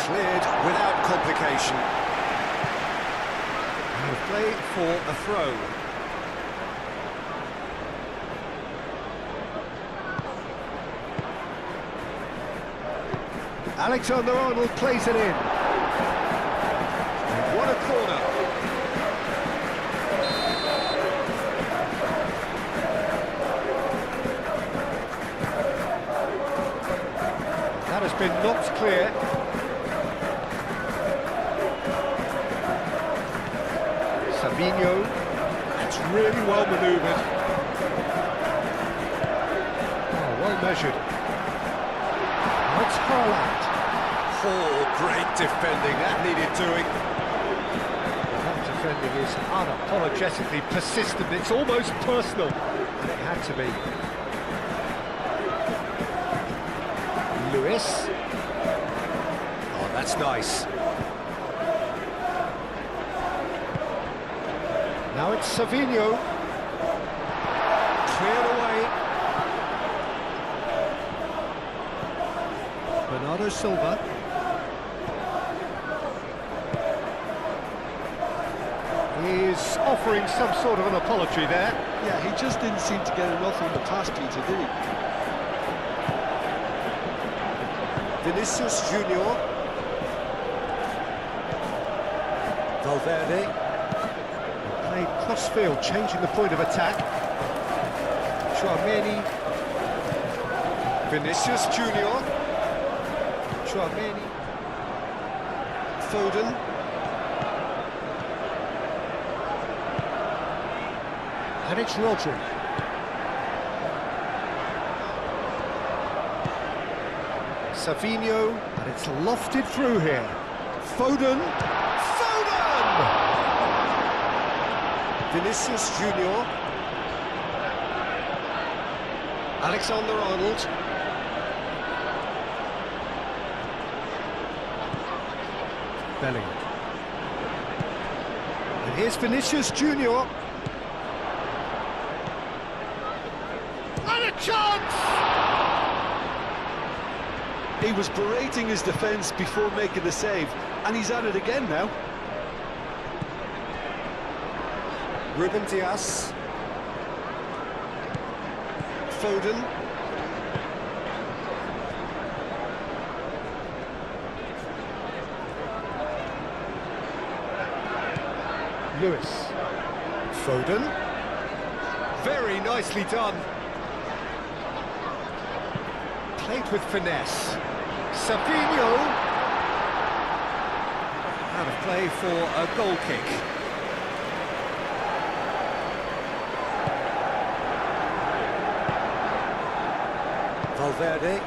Cleared without complication. And play for a throw. Alexander-Arnold plays it in. And what a corner. That has been knocked clear. Savinho. That's really well manoeuvred. Oh, well measured. That's Haaland. Oh, great defending, that needed doing. That defending is unapologetically persistent, it's almost personal, and it had to be. Lewis. Oh, that's nice. Now it's Savinho. Cleared away. Bernardo Silva. He's offering some sort of an apology there. Yeah, he just didn't seem to get enough on the pass, Peter, did he? Vinicius Junior. Valverde. Played cross-field, changing the point of attack. Tchouaméni. Vinicius Junior. Tchouaméni. Foden. And it's Rodri. Savinho, and it's lofted through here. Foden. Foden! Vinicius Junior. Alexander-Arnold. Bellingham. And here's Vinicius Junior. And a chance! He was berating his defence before making the save, and he's at it again now. Ruben Dias. Foden. Lewis. Foden. Very nicely done. Played with finesse. Savinho. Out of play for a goal kick. Valverde.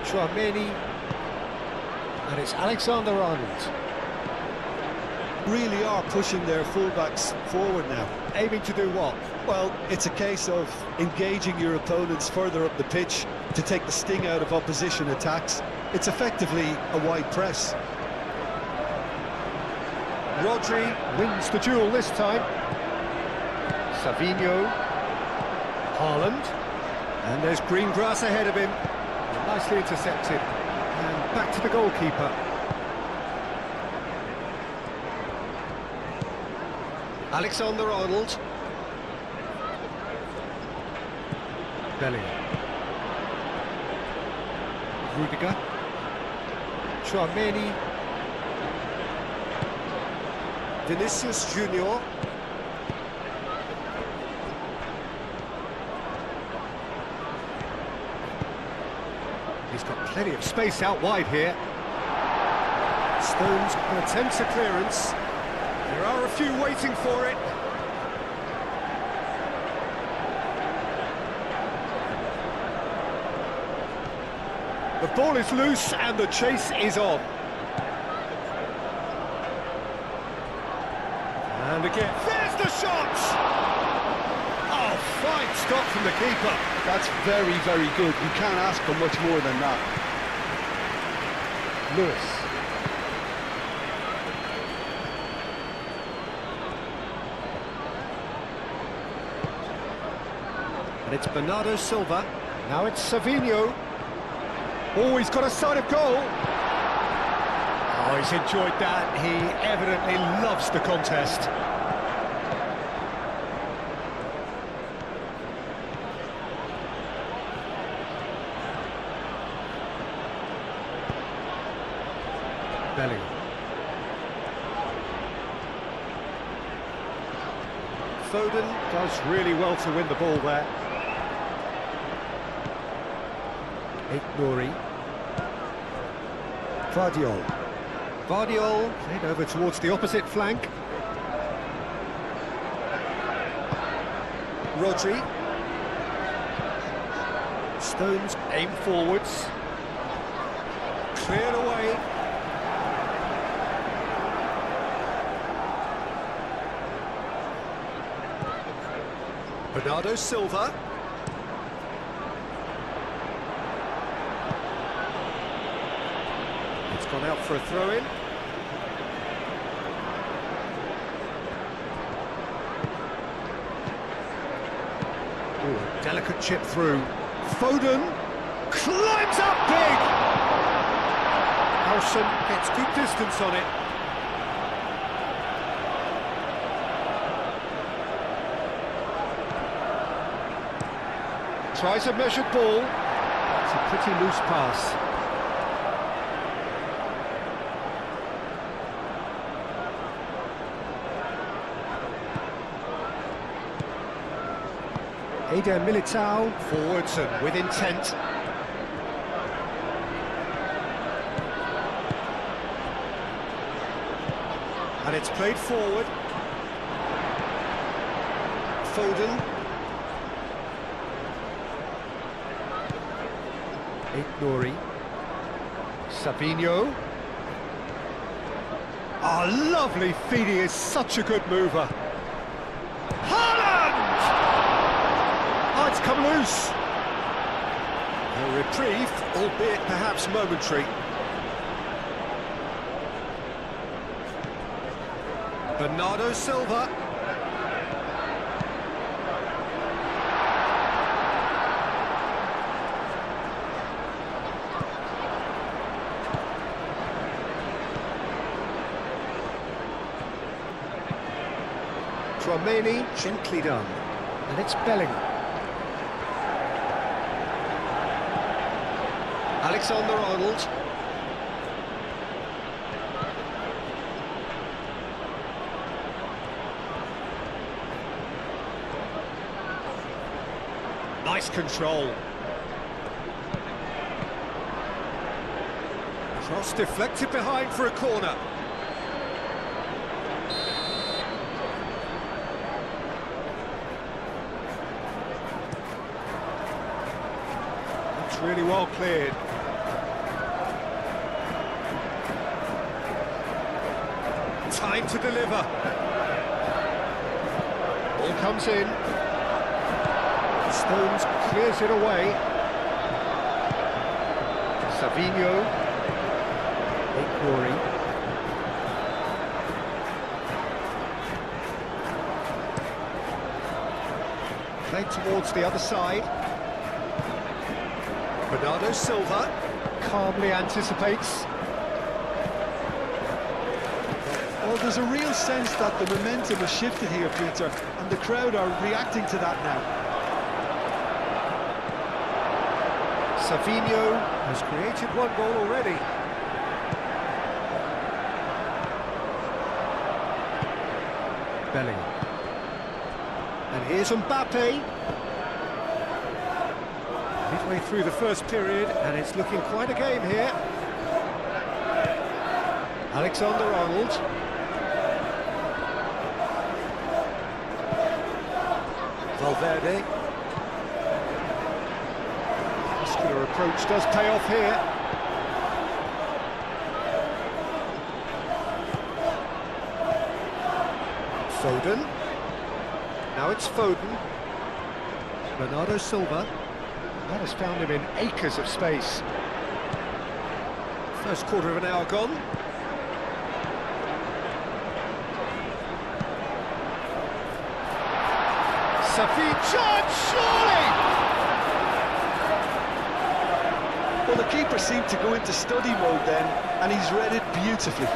Tchouaméni, and it's Alexander-Arnold. Really are pushing their fullbacks forward now. Aiming to do what? Well, it's a case of engaging your opponents further up the pitch to take the sting out of opposition attacks. It's effectively a wide press. Rodri wins the duel this time. Savinho. Haaland. And there's green grass ahead of him. Nicely intercepted. And back to the goalkeeper. Alexander-Arnold. Bellingham. Rudiger. Tchouameni. Vinicius Junior. He's got plenty of space out wide here. Stones attempts a clearance. There are a few waiting for it. The ball is loose and the chase is on. And again, there's the shot! Oh, fine stop from the keeper. That's very, very good. You can't ask for much more than that. Lewis. And it's Bernardo Silva. Now it's Savinho. Oh, he's got a sight of goal. Oh, he's enjoyed that. He evidently loves the contest. Bellingham. Foden does really well to win the ball there. Nouri. Vardiol played over towards the opposite flank. Rodri. Stones aim forwards. Cleared away. Bernardo Silva. It's gone out for a throw-in. Delicate chip through. Foden climbs up big! Howson gets good distance on it. Tries a measured ball. It's a pretty loose pass. Eder Militao forwards and with intent. And it's played forward. Foden. Nouri. Savinho. Oh, lovely feed, he is such a good mover. Haaland! Oh, it's come loose. A reprieve, albeit perhaps momentary. Bernardo Silva. Tchouameni, gently done. And it's Bellingham. Alexander-Arnold. Nice control. Cross deflected behind for a corner. It's really well cleared. Time to deliver. Ball comes in. Stones clears it away. Savinho. Nouri. Played towards the other side. Bernardo Silva calmly anticipates. Well, there's a real sense that the momentum has shifted here, Peter, and the crowd are reacting to that now. Savinho has created one goal already. Bellingham. And here's Mbappe. Midway through the first period, and it's looking quite a game here. Alexander-Arnold. Valverde. Muscular approach does pay off here. Foden. Now it's Foden. Bernardo Silva. That has found him in acres of space. First quarter of an hour gone. Savinho, surely! Well, the keeper seemed to go into study mode then, and he's read it beautifully.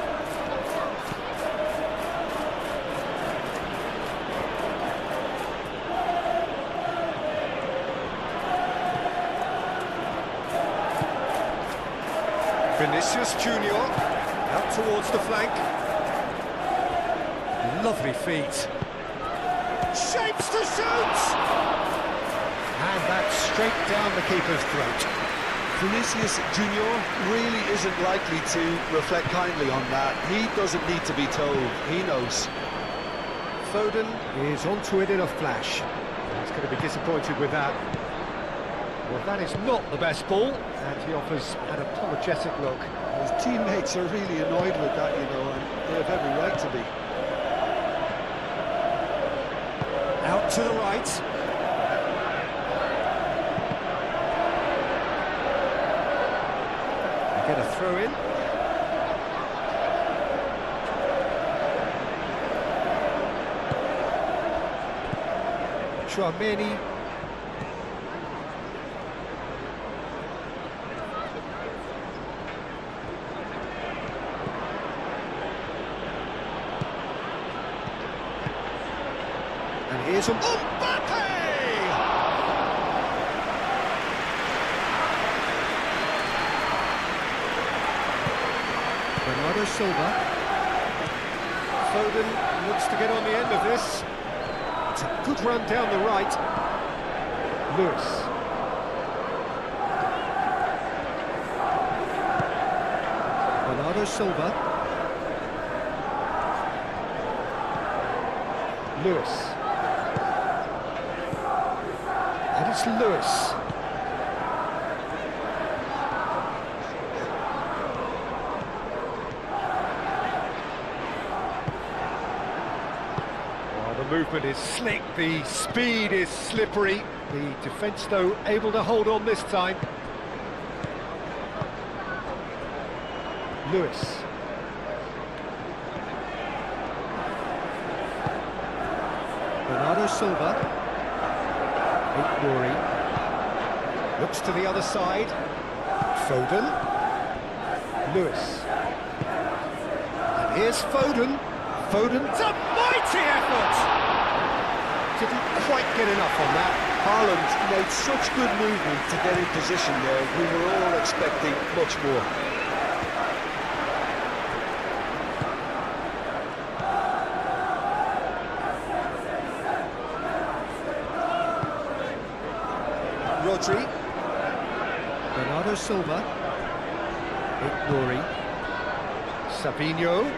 Vinicius Junior out towards the flank. Lovely feet. Shapes to shoot! And that's straight down the keeper's throat. Vinicius Junior really isn't likely to reflect kindly on that. He doesn't need to be told, he knows. Foden is onto it in a flash. He's going to be disappointed with that. Well, that is not the best ball, and he offers an apologetic look. His teammates are really annoyed with that, you know, and they have every right to be. Out to the right. We get a throw in. Chouameni. And here's Mbappe! Bernardo Silva. Foden looks to get on the end of this. It's a good run down the right. Lewis. Bernardo Silva. Lewis. And it's Lewis. Oh, the movement is slick, the speed is slippery. The defence, though, able to hold on this time. Lewis. Bernardo Silva. Rory looks to the other side. Foden. Lewis. And here's Foden. Foden. It's a mighty effort! Didn't quite get enough on that. Haaland made such good movement to get in position there. We were all expecting much more. Rodri. Bernardo Silva. Rory. Savinho.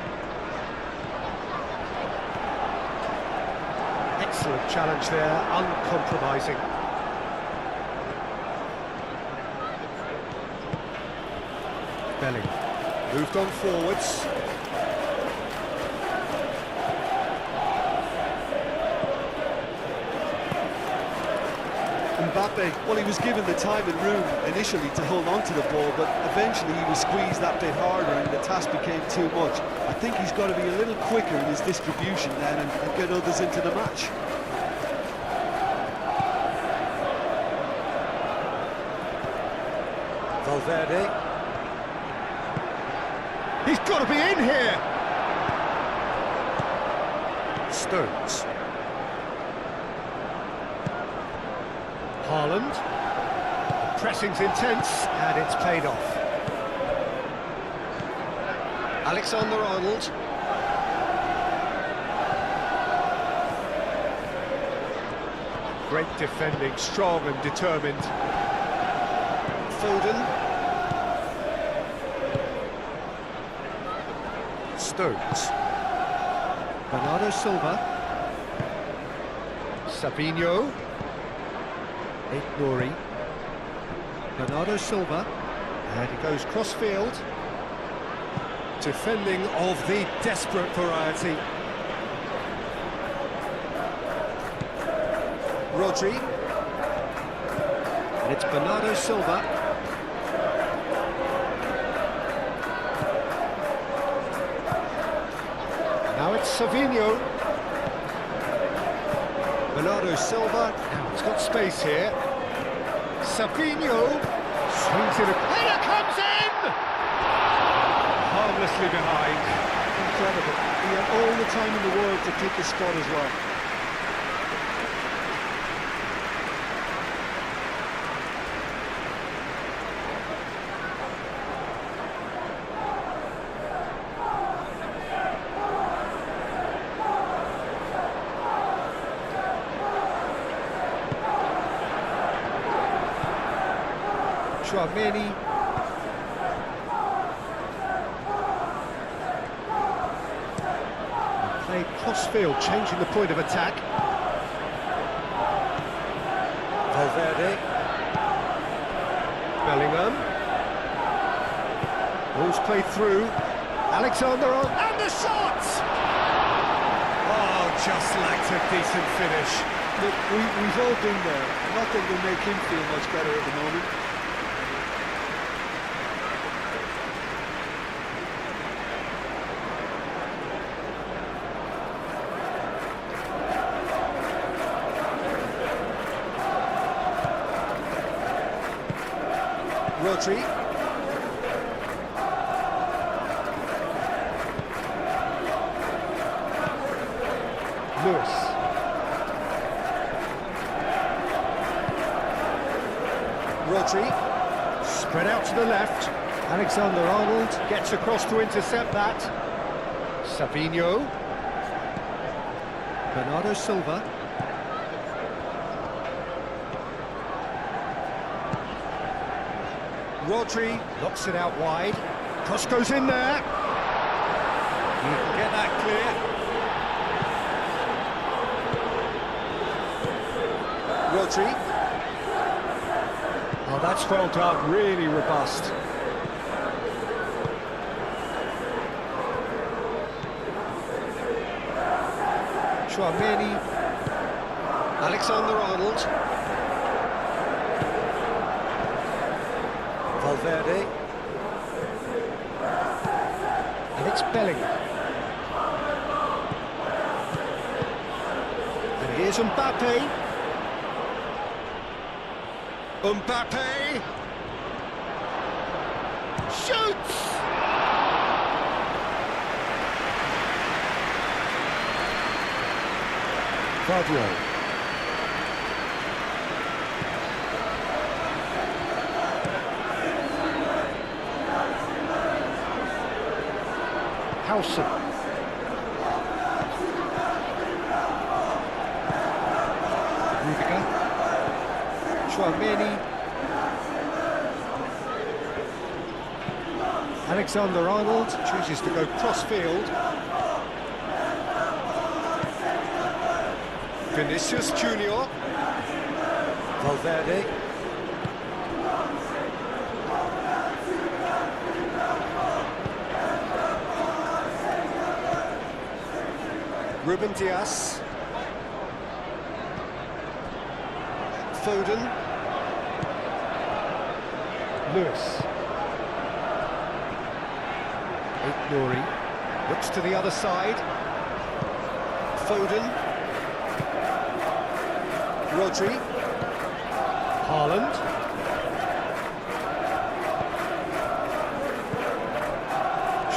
Excellent challenge there, uncompromising. Bellingham. Moved on forwards. Mbappe, well, he was given the time and room initially to hold on to the ball, but eventually he was squeezed that bit harder and the task became too much. I think he's got to be a little quicker in his distribution then and get others into the match. Valverde. He's got to be in here! Stones. Haaland. The pressing's intense, and it's paid off. Alexander-Arnold. Great defending, strong and determined. Foden. Stones. Bernardo Silva. Savinho. Nouri. Bernardo Silva. And he goes cross-field. Defending of the desperate variety. Rodri. And it's Bernardo Silva. Now it's Savinho. Bernardo Silva. Now he's got space here. Savinho. Swings it. Header comes in! Harmlessly behind. Incredible. He had all the time in the world to pick his spot as well. Tchouaméni. Played cross-field, changing the point of attack. Valverde. Bellingham. Ball's played through. Alexander-Arnold, and the shot! Oh, just lacked a decent finish. Look, we've all been there. Nothing will make him feel much better at the moment. Rodri. Lewis. Rodri. Spread out to the left. Alexander-Arnold gets across to intercept that. Savinho. Bernardo Silva. Rodri knocks it out wide. Cross goes in there. You can get that clear. Rodri. Oh, that's well done. Really robust. Tchouaméni. Alexander-Arnold. Valverde. And it's Bellingham. And here's Mbappe. Mbappe. Shoots! Fabio. Howson. Rudiger. Tchouaméni. Alexander-Arnold chooses to go cross-field. Vinicius Junior. Valverde. Ruben Dias. Foden. Lewis. Nouri. Looks to the other side. Foden. Rodri. Haaland.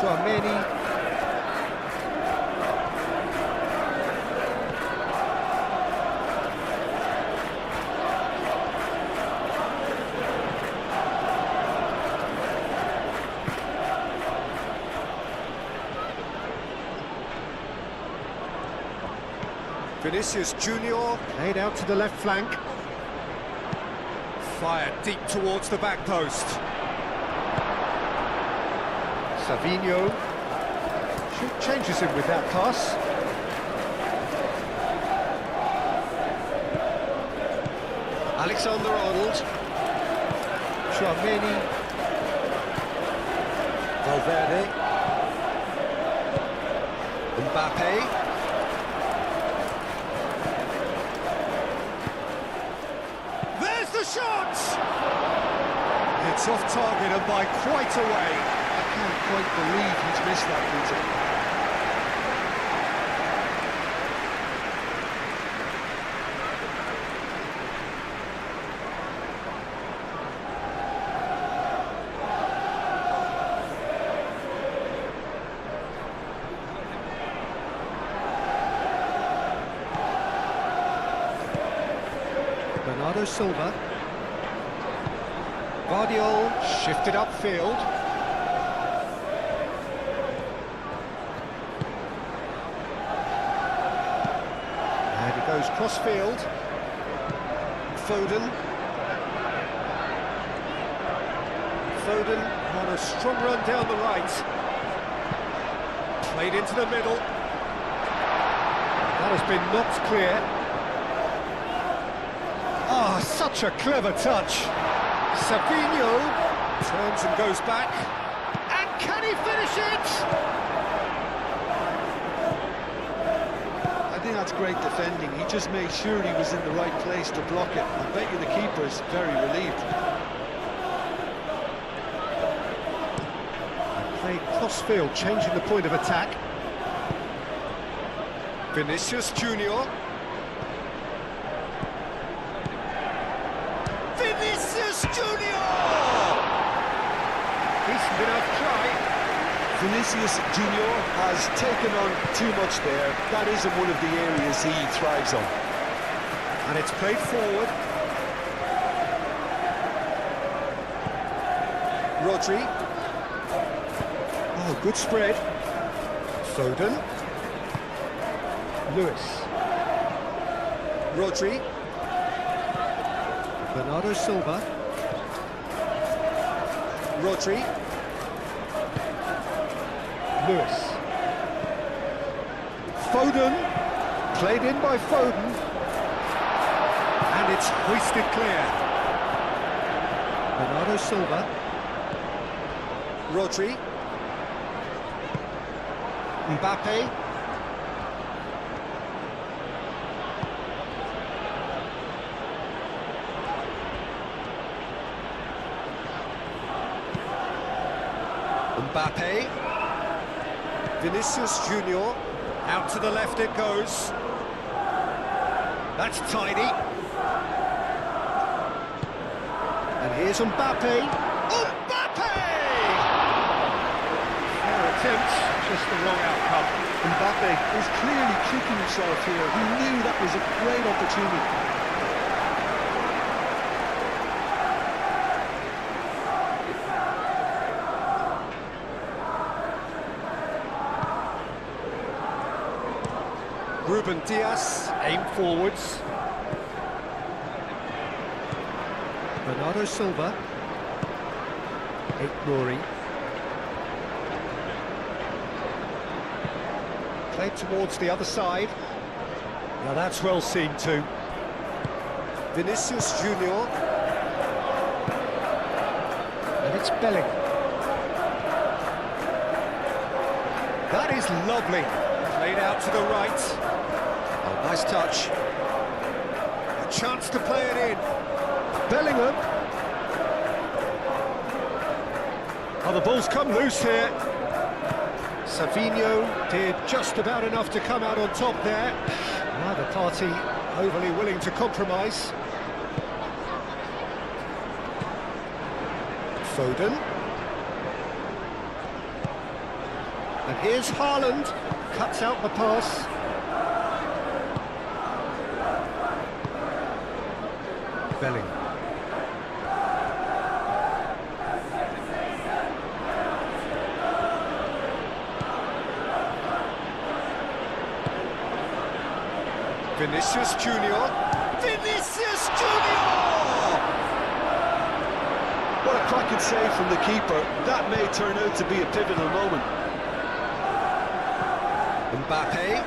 Tchouameni. Vinicius Junior, played out to the left flank. Fired deep towards the back post. Savinho changes him with that pass. Alexander-Arnold. Tchouameni. Valverde. Mbappe. There's the shot! It's off target and by quite a way. I can't quite believe he's missed that, Peter. Bernardo Silva. Guardiola shifted upfield. And he goes cross-field. Foden. Foden on a strong run down the right. Played into the middle. That has been knocked clear. Ah, such a clever touch. Savinho turns and goes back. And can he finish it? I think that's great defending. He just made sure he was in the right place to block it. I bet you the keeper's very relieved. Played cross-field, changing the point of attack. Vinicius Junior. Vinicius Junior! Decent enough try. Vinicius Junior has taken on too much there. That isn't one of the areas he thrives on. And it's played forward. Rodri. Oh, good spread. Foden. Lewis. Rodri. Bernardo Silva. Rodri. Lewis. Foden. Played in by Foden. And it's hoisted clear. Bernardo Silva. Rodri. Mbappe. Mbappe. Vinicius Junior. Out to the left it goes. That's tidy. And here's Mbappe. Mbappe! Fair attempt, just the wrong outcome. Mbappe is clearly kicking himself here. He knew that was a great opportunity. Ruben Dias, aim forwards. Bernardo Silva. Rory. Played towards the other side. Now that's well seen too. Vinicius Junior. And it's Belling. That is lovely. Played out to the right. Oh, nice touch. A chance to play it in. Bellingham. Oh, the ball's come loose here. Savinho did just about enough to come out on top there. Neither party overly willing to compromise. Foden. And here's Haaland, cuts out the pass. Belling. Vinicius Junior. Vinicius Junior! What a cracking save from the keeper. That may turn out to be a pivotal moment. Mbappe.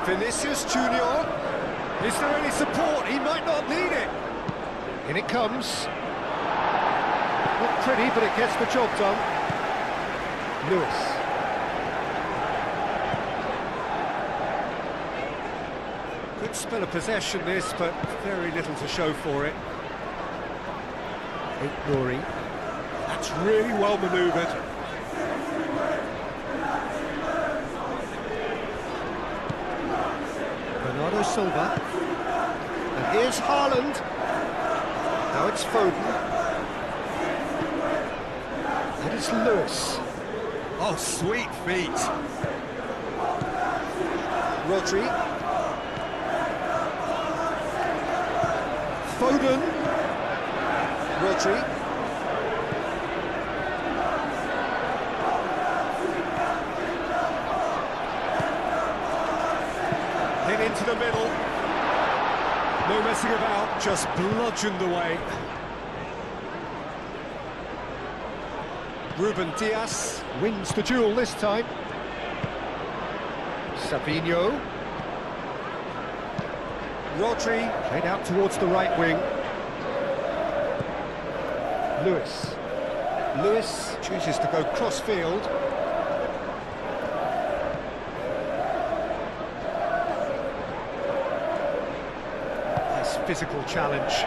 Vinicius Junior. Is there any support? He might not need it. In it comes. Not pretty, but it gets the job done. Lewis. Good spell of possession this, but very little to show for it. Nouri. That's really well manoeuvred. Bernardo Silva. And here's Haaland. Now it's Foden. And it's Lewis. Oh, sweet feet. Rodri. Foden. Rodri. Hit into the middle. No messing about, just bludgeoned away. Ruben Dias wins the duel this time. Savinho. Rodri played out towards the right wing. Lewis. Lewis chooses to go cross-field. Nice physical challenge.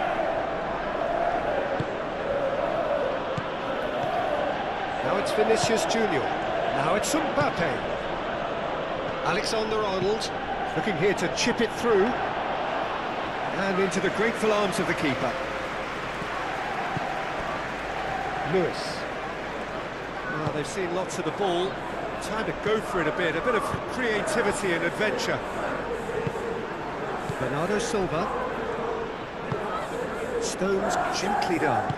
Now it's Vinicius Junior. Now it's Mbappe. Alexander-Arnold looking here to chip it through. And into the grateful arms of the keeper. Lewis. Well, they've seen lots of the ball. Time to go for it a bit of creativity and adventure. Bernardo Silva. Stones gently done.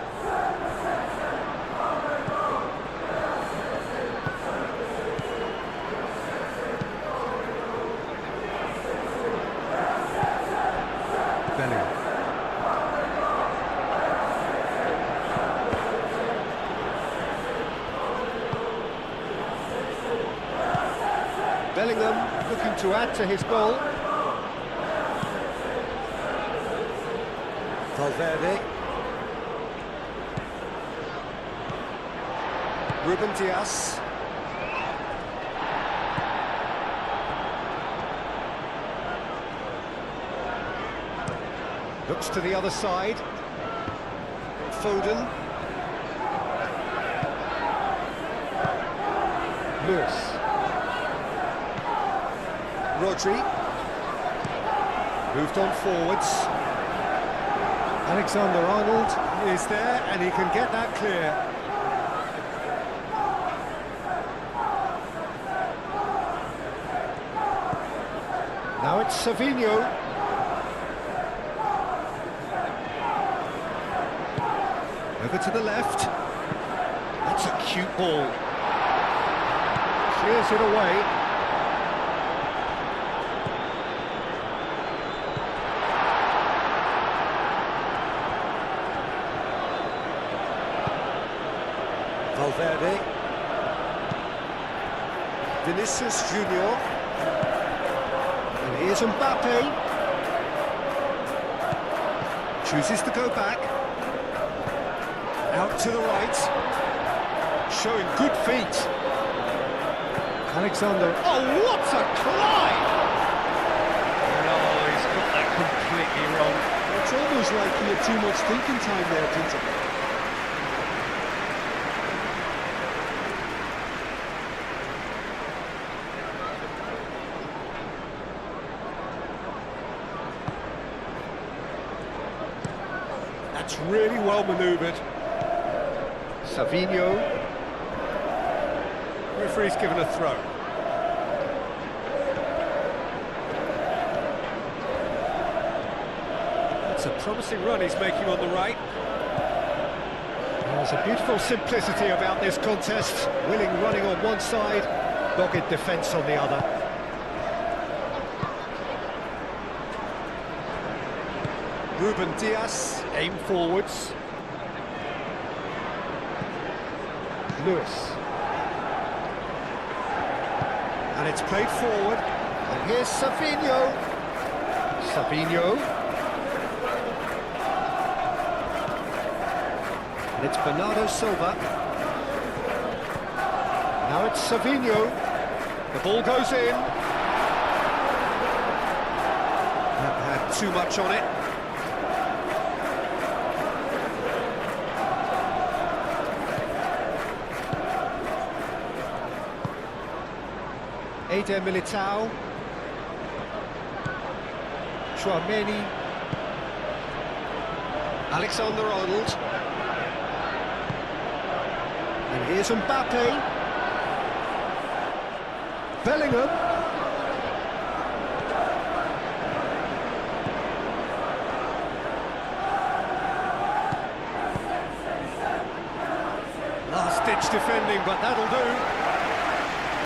Bellingham looking to add to his goal. Valverde. Ruben Dias. Looks to the other side. Foden. Lewis. Rodri. Moved on forwards. Alexander-Arnold is there and he can get that clear. Now it's Savinho. Over to the left. That's a cute ball. Clears it away. Valverde. Vinicius Junior. And here's Mbappe. Chooses to go back. Out to the right. Showing good feet. Alexander. Oh, what a climb! No, he's got that completely wrong. It's almost like he had too much thinking time there, Peter. That's really well manoeuvred. Savinho. Referee's given a throw. It's a promising run he's making on the right. There's a beautiful simplicity about this contest. Willing running on one side, dogged defence on the other. Ruben Dias, aim forwards. Lewis. And it's played forward. And here's Savinho. Savinho. And it's Bernardo Silva. Now it's Savinho. The ball goes in. That had too much on it. Eder Militao. Chouameni. Alexander-Arnold. And here's Mbappe. Bellingham. Last-ditch defending, but that'll do.